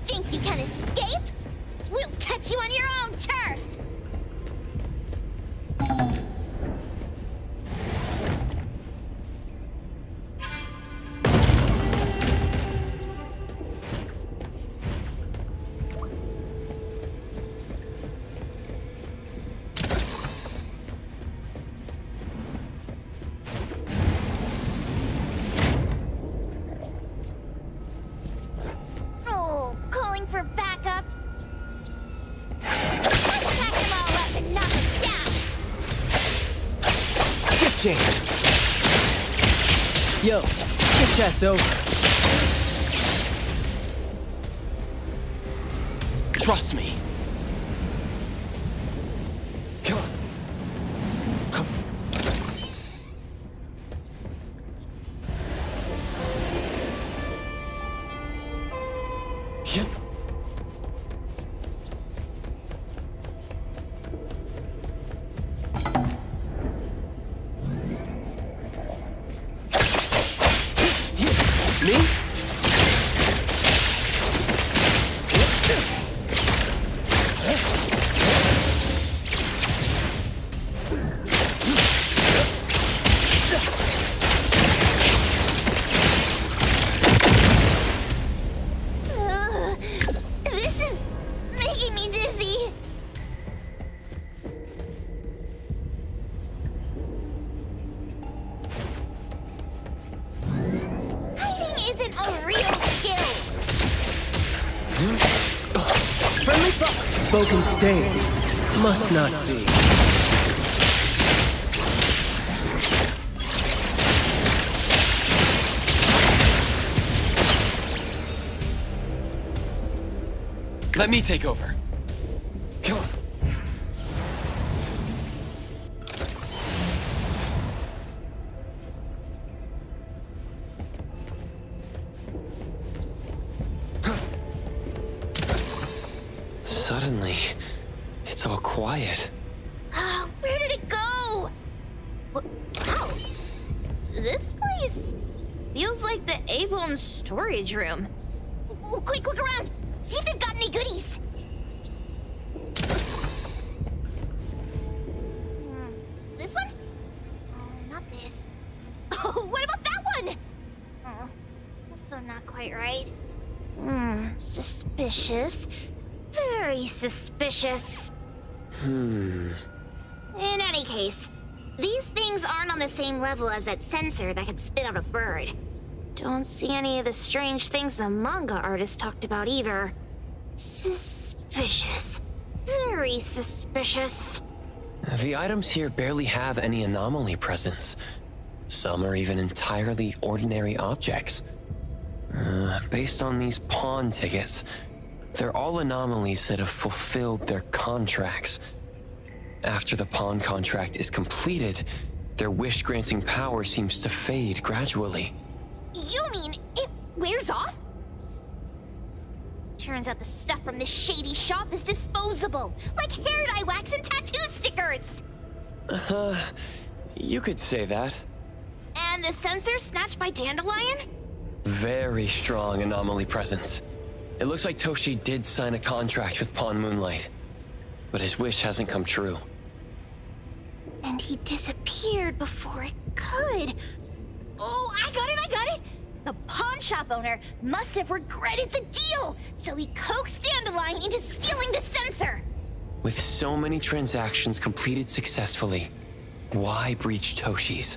Think you can escape? We'll catch you on your own turf! Oh, calling for backup? Let's pack them all up and knock them down! Shift change! Yo, chit chat's over. Trust me. Come on. Come. Yep. Me? This is making me dizzy. Hiding isn't a real skill. Friendly spoken states. Must not be. Let me take over. Come on. Suddenly, it's all quiet. Where did it go? Wow. This place feels like the A-Bone storage room. Quick, look around. See if they've got any goodies. This one? Oh, not this. Oh, what about that one? Oh, also not quite right. Suspicious. Very suspicious. In any case, these things aren't on the same level as that sensor that could spit out a bird. Don't see any of the strange things the manga artist talked about either. Suspicious. Very suspicious. The items here barely have any anomaly presence. Some are even entirely ordinary objects. Based on these pawn tickets, they're all anomalies that have fulfilled their contracts. After the pawn contract is completed, their wish-granting power seems to fade gradually. You mean it wears off? Turns out the stuff from this shady shop is disposable, like hair dye wax and tattoo stickers! You could say that. And the sensor snatched by Dandelion? Very strong anomaly presence. It looks like Toshi did sign a contract with Pawn Moonlight, but his wish hasn't come true. And he disappeared before it could. Oh, I got it! The pawn shop owner must have regretted the deal, so he coaxed Dandelion into stealing the sensor. With so many transactions completed successfully, why breach Toshi's?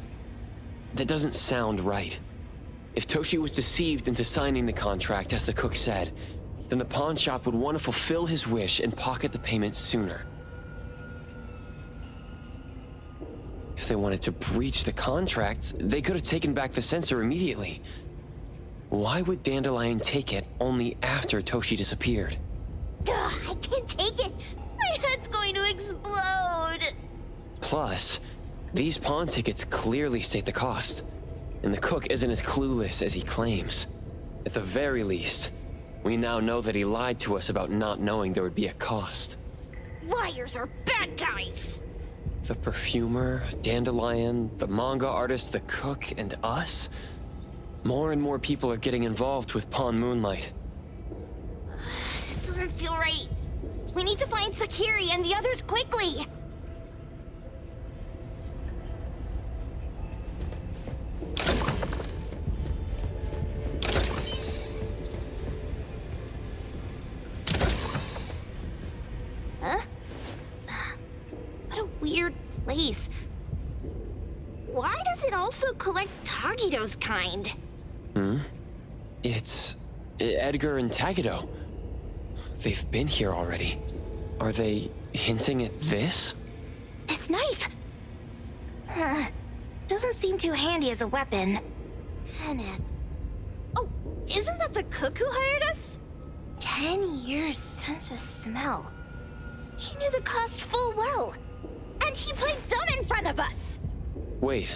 That doesn't sound right. If Toshi was deceived into signing the contract, as the cook said, then the pawn shop would want to fulfill his wish and pocket the payment sooner. If they wanted to breach the contract, they could have taken back the sensor immediately. Why would Dandelion take it only after Toshi disappeared? I can't take it. My head's going to explode. Plus, these pawn tickets clearly state the cost. and the cook isn't as clueless as he claims. At the very least, we now know that he lied to us about not knowing there would be a cost. Liars are bad guys! The perfumer, Dandelion, the manga artist, the cook, and us? More and more people are getting involved with Pawn Moonlight. This doesn't feel right. We need to find Sakiri and the others quickly! Huh? What a weird place. Why does it also collect Tagido's kind? It's Edgar and Tagido. They've been here already. Are they hinting at this? This knife! Doesn't seem too handy as a weapon. Kenneth. Oh, isn't that the cook who hired us? 10 years sense of smell. He knew the cost full well. And he played dumb in front of us! Wait.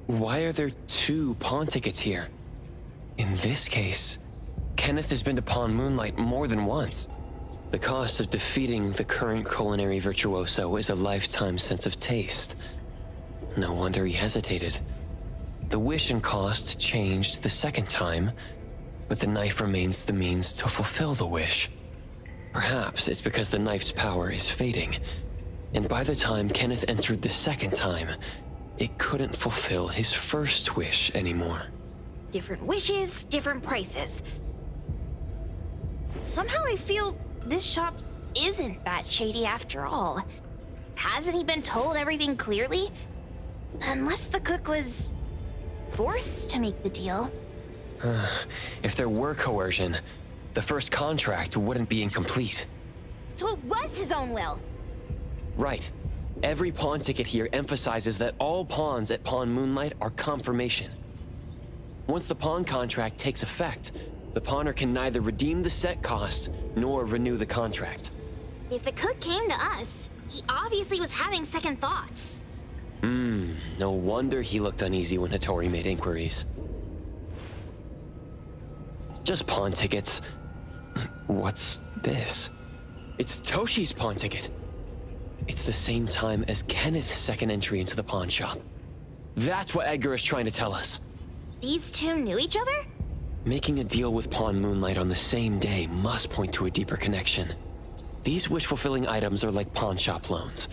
Why are there 2 pawn tickets here? In this case, Kenneth has been to Pawn Moonlight more than once. The cost of defeating the current culinary virtuoso is a lifetime sense of taste. No wonder he hesitated. The wish and cost changed the second time, but the knife remains the means to fulfill the wish. Perhaps it's because the knife's power is fading, and by the time Kenneth entered the second time, it couldn't fulfill his first wish anymore. Different wishes, different prices. Somehow I feel this shop isn't that shady after all. Hasn't he been told everything clearly? Unless the cook was forced to make the deal. If there were coercion, the first contract wouldn't be incomplete. So it was his own will. Right. Every pawn ticket here emphasizes that all pawns at Pawn Moonlight are confirmation. Once the pawn contract takes effect, the pawner can neither redeem the set cost nor renew the contract. If the cook came to us, he obviously was having second thoughts. No wonder he looked uneasy when Hattori made inquiries. Just pawn tickets. What's this? It's Toshi's pawn ticket. It's the same time as Kenneth's second entry into the pawn shop. That's what Edgar is trying to tell us. These 2 knew each other? Making a deal with Pawn Moonlight on the same day must point to a deeper connection. These wish-fulfilling items are like pawn shop loans.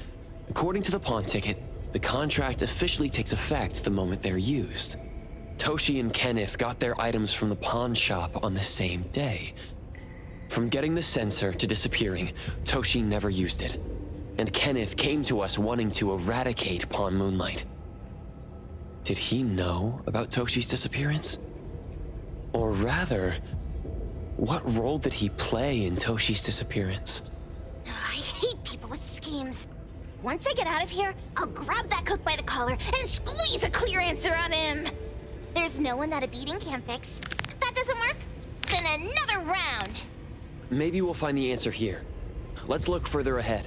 According to the pawn ticket, the contract officially takes effect the moment they're used. Toshi and Kenneth got their items from the pawn shop on the same day. From getting the sensor to disappearing, Toshi never used it. And Kenneth came to us wanting to eradicate Pawn Moonlight. Did he know about Toshi's disappearance? Or rather, what role did he play in Toshi's disappearance? I hate people with schemes. Once I get out of here, I'll grab that cook by the collar and squeeze a clear answer on him. There's no one that a beating can't fix. If that doesn't work, then another round. Maybe we'll find the answer here. Let's look further ahead.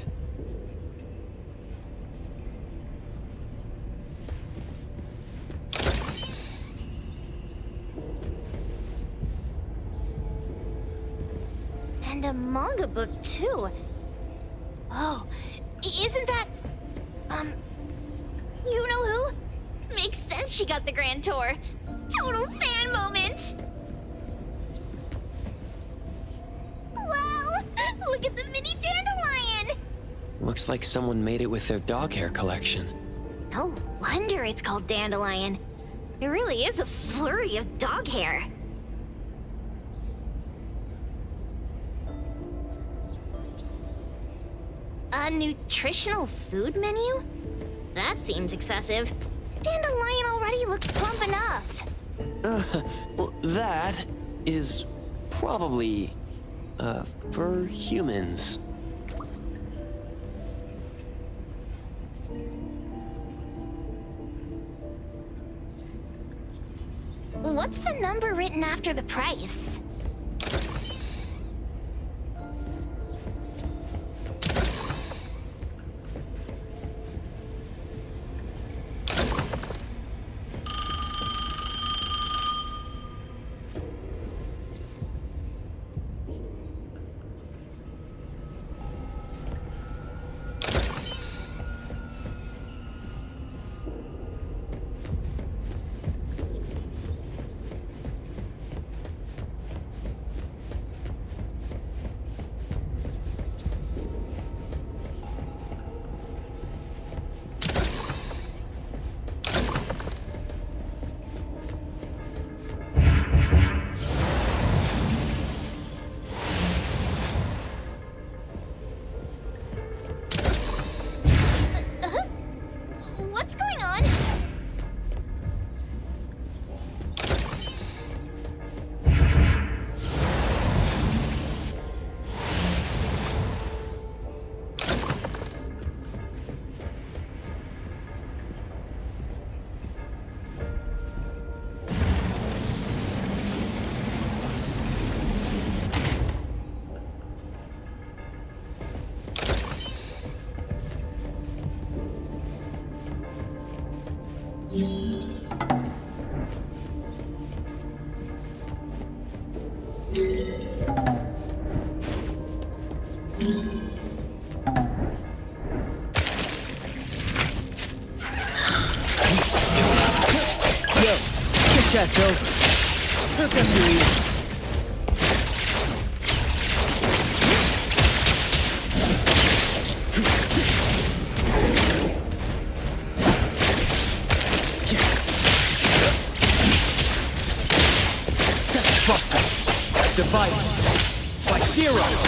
And a manga book, too. Oh, isn't that... you know who? Makes sense she got the grand tour. Total fan moment! Wow! Look at the mini dandelion! Looks like someone made it with their dog hair collection. No wonder it's called dandelion. It really is a flurry of dog hair. A nutritional food menu? That seems excessive. Dandelion already looks plump enough. Well, that is probably, for humans. What's the number written after the price? That's over. Hook up your ears. Trust me. Divide. Like heroes.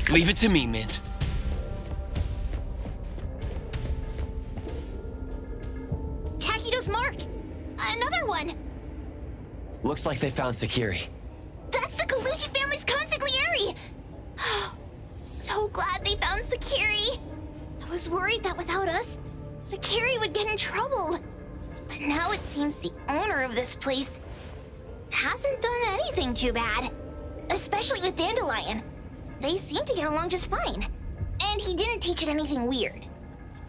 Leave it to me, Mint. Takido's mark! Another one! Looks like they found Sakiri. That's the Colucci family's consigliere! So glad they found Sakiri! I was worried that without us, Sakiri would get in trouble. But now it seems the owner of this place hasn't done anything too bad. Especially with Dandelion. They seem to get along just fine. And he didn't teach it anything weird.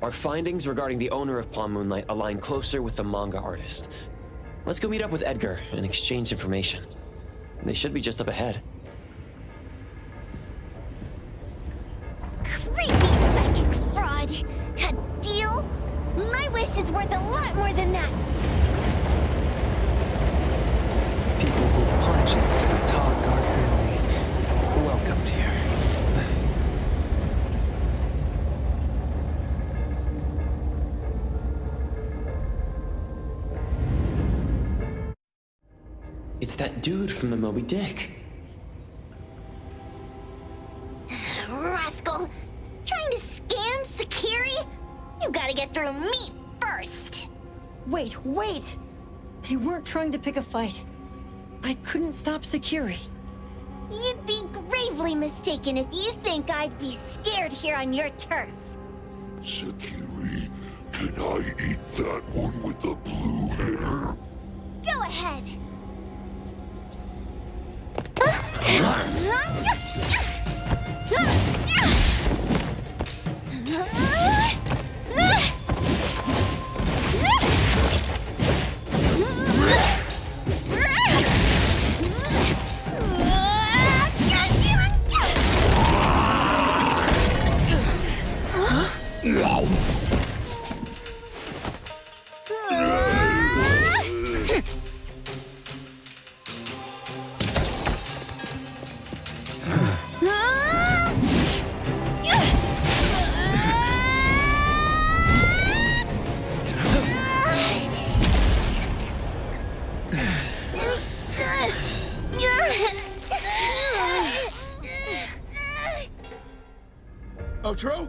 Our findings regarding the owner of Pawn Moonlight align closer with the manga artist. Let's go meet up with Edgar and exchange information. They should be just up ahead. Creepy psychic fraud! A deal? My wish is worth a lot more than that! People who punch instead of talk aren't really welcomed here. It's that dude from the Moby Dick. Rascal! Trying to scam Sakiri? You gotta get through me first! Wait! They weren't trying to pick a fight. I couldn't stop Sakiri. You'd be gravely mistaken if you think I'd be scared here on your turf. Sakiri, can I eat that one with the blue hair? Go ahead. Otro?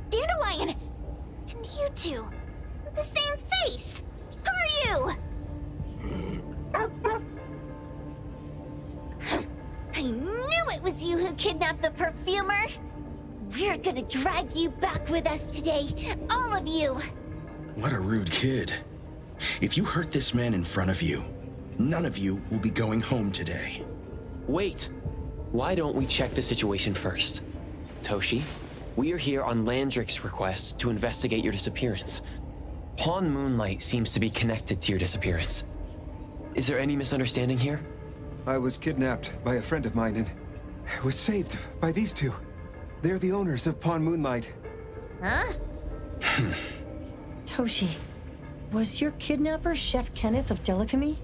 Dandelion! And you two, with the same face! Who are you? I knew it was you who kidnapped the perfumer! We're gonna drag you back with us today, all of you! What a rude kid. If you hurt this man in front of you, none of you will be going home today. Wait! Why don't we check the situation first? Toshi, we are here on Landrick's request to investigate your disappearance. Pawn Moonlight seems to be connected to your disappearance. Is there any misunderstanding here? I was kidnapped by a friend of mine and was saved by these two. They're the owners of Pawn Moonlight. Huh? Toshi, was your kidnapper Chef Kenneth of Delicamy?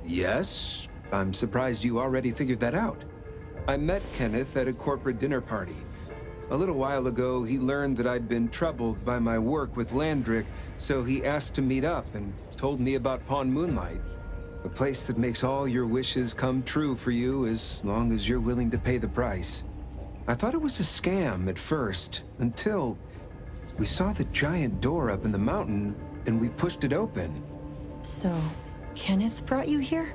Yes. I'm surprised you already figured that out. I met Kenneth at a corporate dinner party. A little while ago, he learned that I'd been troubled by my work with Landrick, so he asked to meet up and told me about Pawn Moonlight. A place that makes all your wishes come true for you as long as you're willing to pay the price. I thought it was a scam at first, until we saw the giant door up in the mountain and we pushed it open. So, Kenneth brought you here?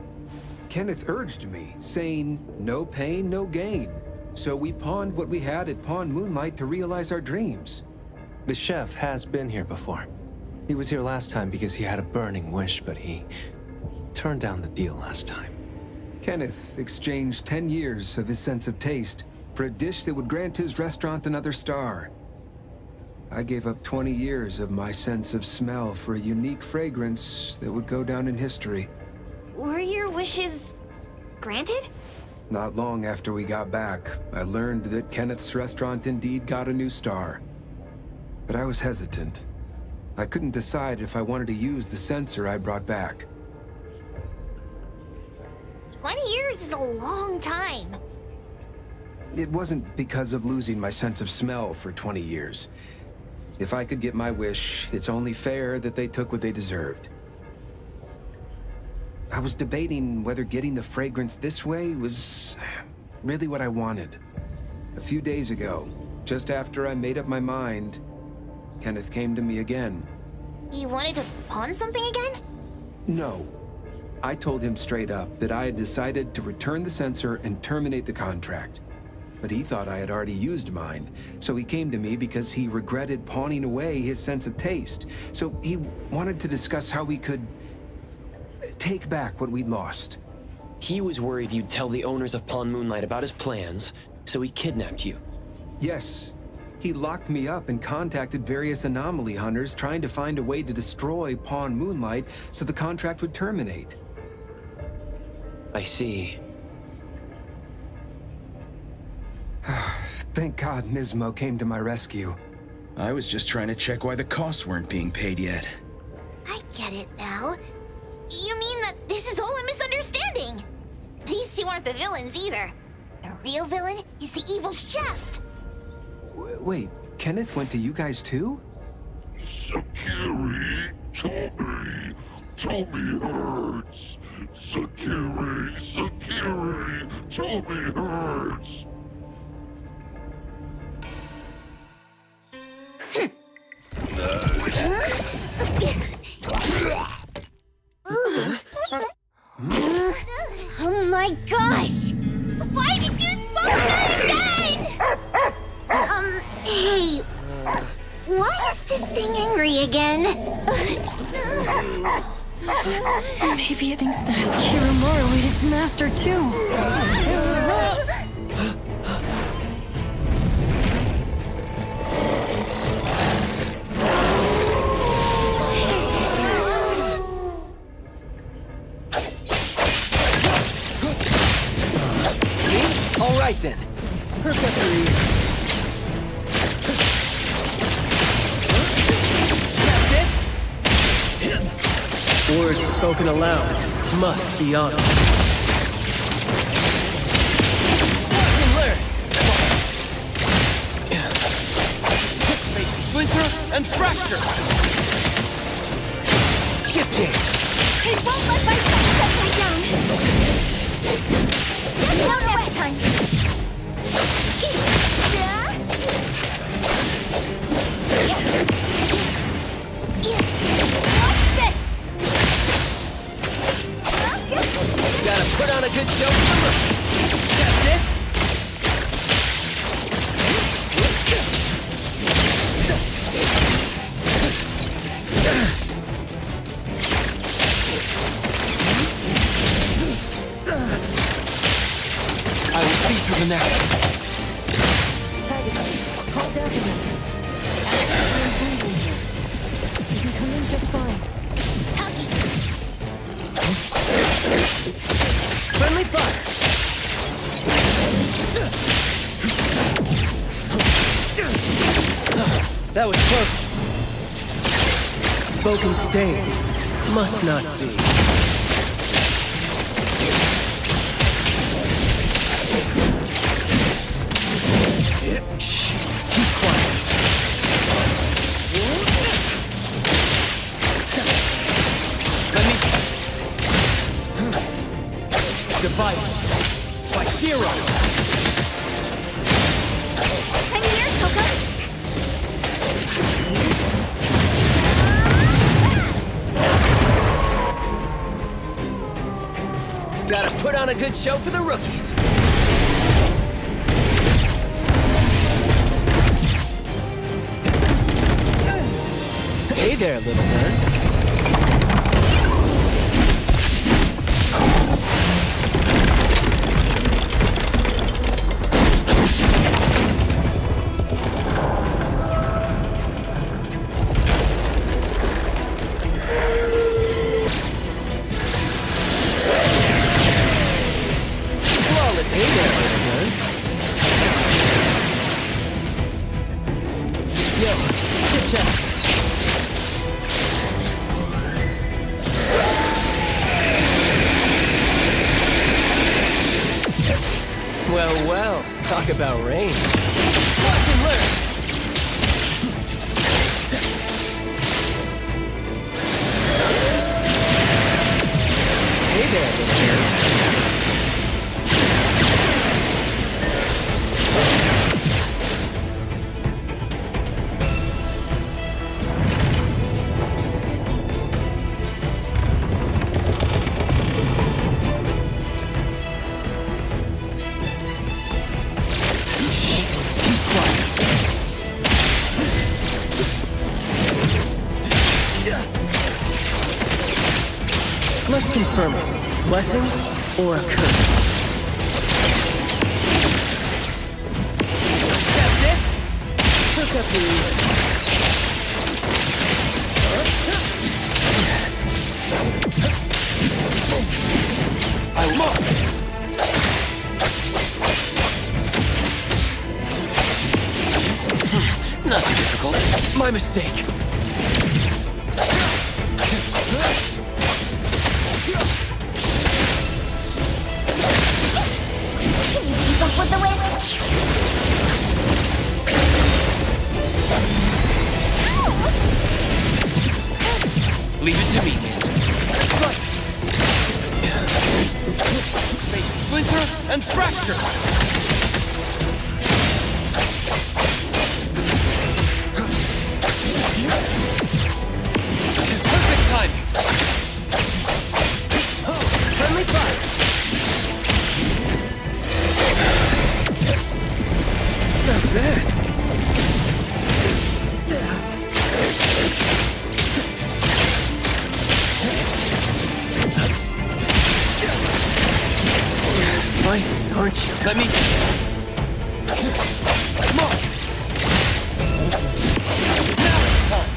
Kenneth urged me, saying, no pain, no gain. So we pawned what we had at Pawn Moonlight to realize our dreams. The chef has been here before. He was here last time because he had a burning wish, but he turned down the deal last time. Kenneth exchanged 10 years of his sense of taste for a dish that would grant his restaurant another star. I gave up 20 years of my sense of smell for a unique fragrance that would go down in history. Were your wishes granted? Not long after we got back, I learned that Kenneth's restaurant indeed got a new star. But I was hesitant. I couldn't decide if I wanted to use the sensor I brought back. 20 years is a long time. It wasn't because of losing my sense of smell for 20 years. If I could get my wish, it's only fair that they took what they deserved. I was debating whether getting the fragrance this way was really what I wanted. A few days ago, just after I made up my mind, Kenneth came to me again. You wanted to pawn something again? No. I told him straight up that I had decided to return the sensor and terminate the contract. But he thought I had already used mine, so he came to me because he regretted pawning away his sense of taste. So he wanted to discuss how we could take back what we'd lost. He was worried you'd tell the owners of Pawn Moonlight about his plans, so he kidnapped you. Yes. He locked me up and contacted various anomaly hunters trying to find a way to destroy Pawn Moonlight so the contract would terminate. I see. Thank God Nismo came to my rescue. I was just trying to check why the costs weren't being paid yet. I get it now. You mean that this is all a misunderstanding? These two aren't the villains either. The real villain is the evil chef. Wait, Kenneth went to you guys too? Sakiri, Tommy hurts. Sakiri, Tommy hurts. Oh my gosh! Why did you swallow that again? Hey, why is this thing angry again? Maybe it thinks that Kiramaru ate its master too. All right then. Perfectly. That's it? Words spoken aloud must be honored. Watch and learn. Make splinter and fracture. Shift change. It won't let my son set me down. Just no next time. Watch this. Gotta put on a good show for the looks. That's it? I will feed through the next. Tiger, calm down a minute. You can come in just fine. Friendly fire! That was close. Spoken states must not be. Shh, keep quiet. Let me... Divide by zero. I'm here, Coco. Gotta put on a good show for the rookies. Hey there, little bird. Well, talk about range. Watch and learn! Hey there, little girl. Let's confirm it. Blessing or a curse? That's it? Hook up your ear. I mark! Not too difficult. My mistake. With the whip. Leave it to me, Mantis. Fate splinter and fracture. Perfect timing. Friendly fire. Not bad. Feisty, aren't you? Let me... Come on! Now it's time!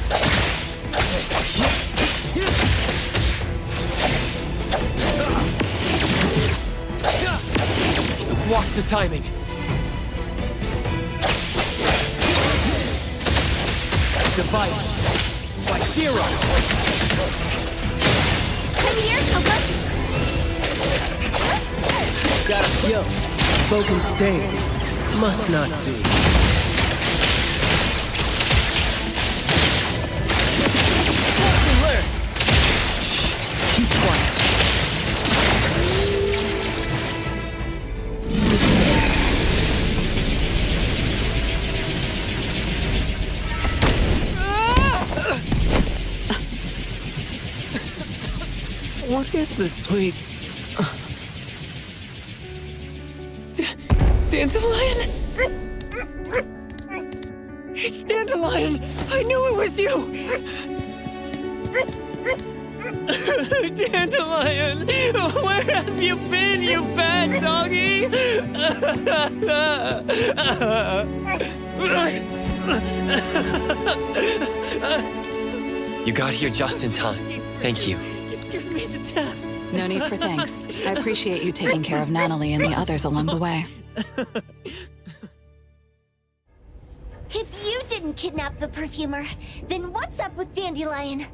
Watch the timing. Divide. It's like zero. Come here, Coco. Got it. Yo, spoken states. Must not be. Watch and learn. Keep quiet. What is this place? Dandelion? It's Dandelion! I knew it was you! Dandelion! Where have you been, you bad doggy? You got here just in time. Thank you. You scared me to death. No need for thanks. I appreciate you taking care of Natalie and the others along the way. If you didn't kidnap the perfumer, then what's up with Dandelion?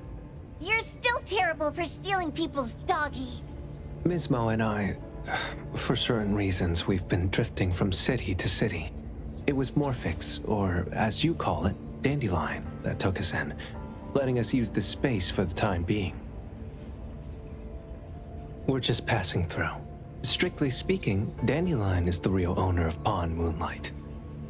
You're still terrible for stealing people's doggy. Ms. Mo and I, for certain reasons, we've been drifting from city to city. It was Morphix, or as you call it, Dandelion, that took us in, letting us use this space for the time being. We're just passing through. Strictly speaking, Dandelion is the real owner of Pawn Moonlight.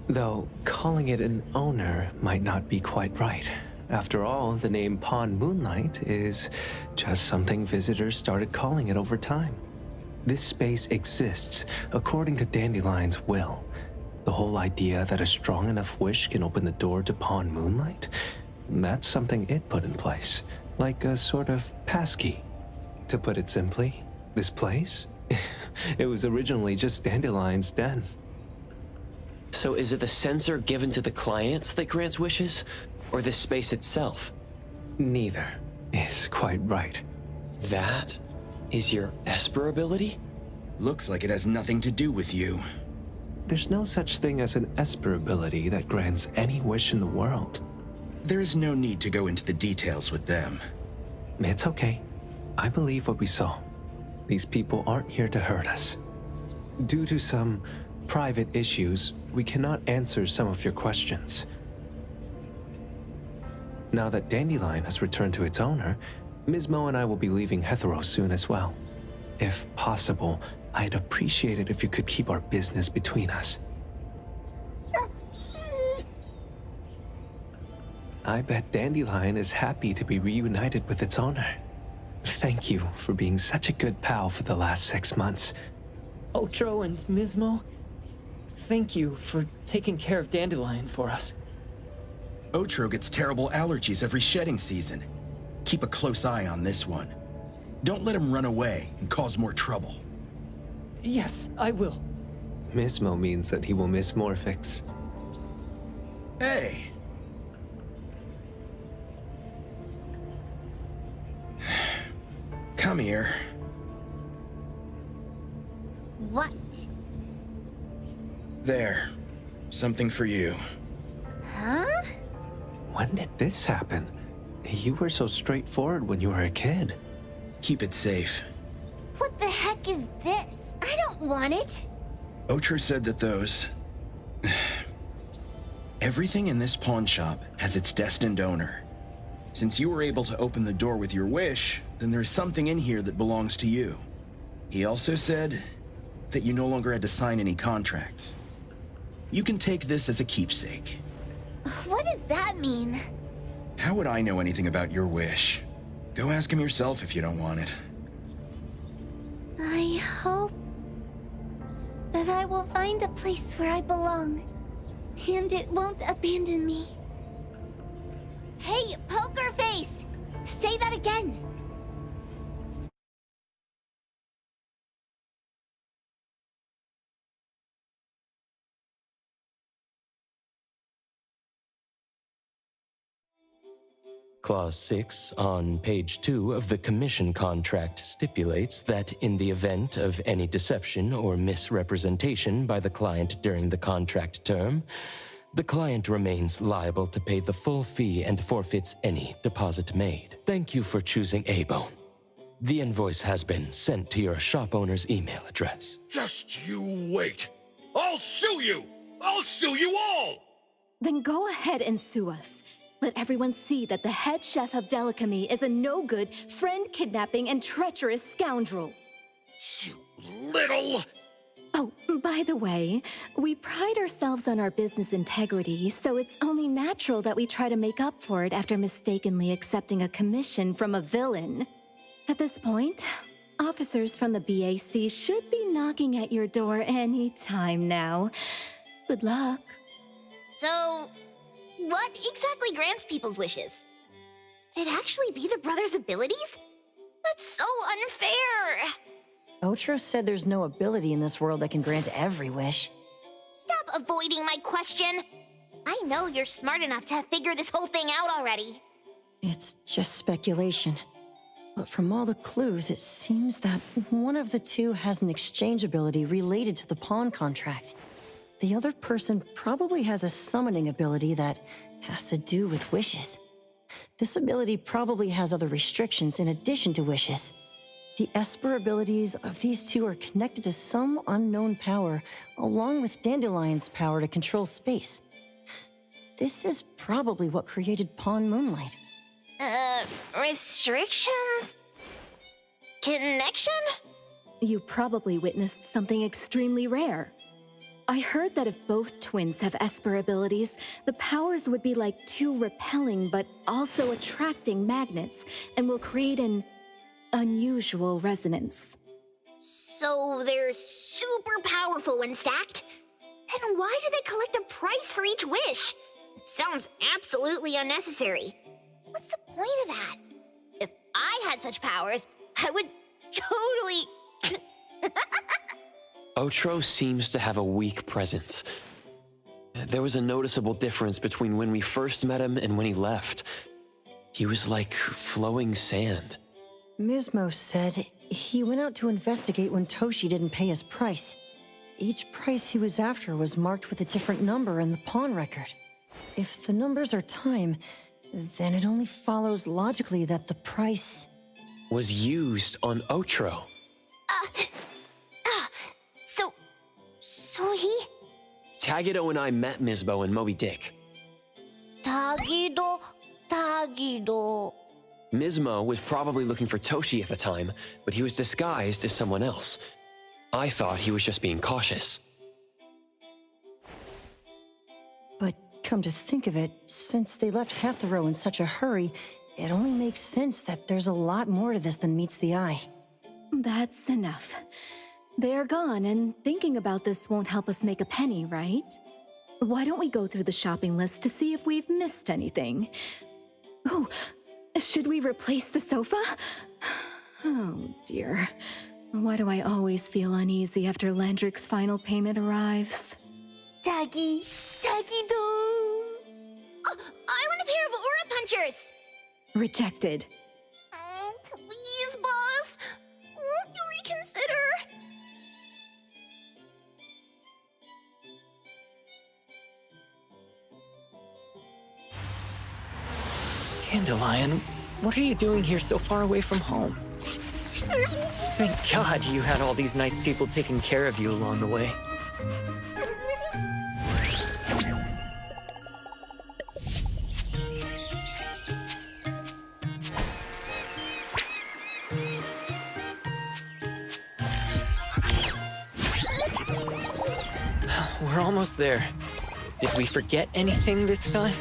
Though, calling it an owner might not be quite right. After all, the name Pawn Moonlight is just something visitors started calling it over time. This space exists according to Dandelion's will. The whole idea that a strong enough wish can open the door to pawn moonlight? That's something it put in place, like a sort of passkey. To put it simply, this place? It was originally just Dandelion's den. So is it the sensor given to the clients that grants wishes, or the space itself? Neither is quite right. That is your Esper ability? Looks like it has nothing to do with you. There's no such thing as an Esper ability that grants any wish in the world. There is no need to go into the details with them. It's okay. I believe what we saw. These people aren't here to hurt us. Due to some private issues, we cannot answer some of your questions. Now that Dandelion has returned to its owner, Ms. Mo and I will be leaving Hetero soon as well. If possible, I'd appreciate it if you could keep our business between us. I bet Dandelion is happy to be reunited with its owner. Thank you for being such a good pal for the last 6 months. Otro and Mismo, thank you for taking care of Dandelion for us. Otro gets terrible allergies every shedding season. Keep a close eye on this one. Don't let him run away and cause more trouble. Yes, I will. Mismo means that he will miss Morphix. Hey! Come here. What? There. Something for you. Huh? When did this happen? You were so straightforward when you were a kid. Keep it safe. What the heck is this? I don't want it. Otro said that those... Everything in this pawn shop has its destined owner. Since you were able to open the door with your wish, then there's something in here that belongs to you. He also said that you no longer had to sign any contracts. You can take this as a keepsake. What does that mean? How would I know anything about your wish? Go ask him yourself if you don't want it. I hope that I will find a place where I belong, and it won't abandon me. Hey, Poker Face! Say that again! Clause 6 on page 2 of the commission contract stipulates that in the event of any deception or misrepresentation by the client during the contract term, the client remains liable to pay the full fee and forfeits any deposit made. Thank you for choosing A-Bone. The invoice has been sent to your shop owner's email address. Just you wait. I'll sue you! I'll sue you all! Then go ahead and sue us. Let everyone see that the head chef of Delicamy is a no-good, friend-kidnapping, and treacherous scoundrel. You little... Oh, by the way, we pride ourselves on our business integrity, so it's only natural that we try to make up for it after mistakenly accepting a commission from a villain. At this point, officers from the BAC should be knocking at your door any time now. Good luck. So, what exactly grants people's wishes? Could it actually be the brothers' abilities? That's so unfair! Otro said there's no ability in this world that can grant every wish. Stop avoiding my question! I know you're smart enough to have figured this whole thing out already. It's just speculation. But from all the clues, it seems that one of the two has an exchange ability related to the pawn contract. The other person probably has a summoning ability that has to do with wishes. This ability probably has other restrictions in addition to wishes. The Esper abilities of these two are connected to some unknown power, along with Dandelion's power to control space. This is probably what created Pawn Moonlight. Restrictions? Connection? You probably witnessed something extremely rare. I heard that if both twins have Esper abilities, the powers would be like two repelling but also attracting magnets and will create an unusual resonance. So they're super powerful when stacked? Then why do they collect a price for each wish? It sounds absolutely unnecessary. What's the point of that? If I had such powers, I would totally... Otro seems to have a weak presence. There was a noticeable difference between when we first met him and when he left. He was like flowing sand. Mismo said he went out to investigate when Toshi didn't pay his price. Each price he was after was marked with a different number in the pawn record. If the numbers are time, then it only follows logically that the price... was used on Otro. So he... Tagido and I met Mismo and Moby Dick. Tagido... Mismo was probably looking for Toshi at the time, but he was disguised as someone else. I thought he was just being cautious. But come to think of it, since they left Hetero in such a hurry, it only makes sense that there's a lot more to this than meets the eye. That's enough. They're gone, and thinking about this won't help us make a penny, right? Why don't we go through the shopping list to see if we've missed anything? Oh, should we replace the sofa? Oh dear. Why do I always feel uneasy after Landrick's final payment arrives? Tagido... Oh, I want a pair of aura punchers! Rejected. Oh, please, boss. Won't you reconsider? Dandelion, what are you doing here so far away from home? Thank God you had all these nice people taking care of you along the way. We're almost there. Did we forget anything this time?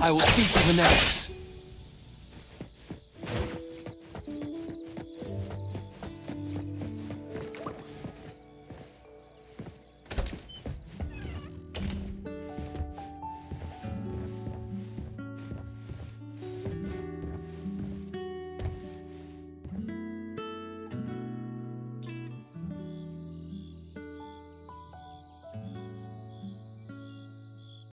I will speak to the next.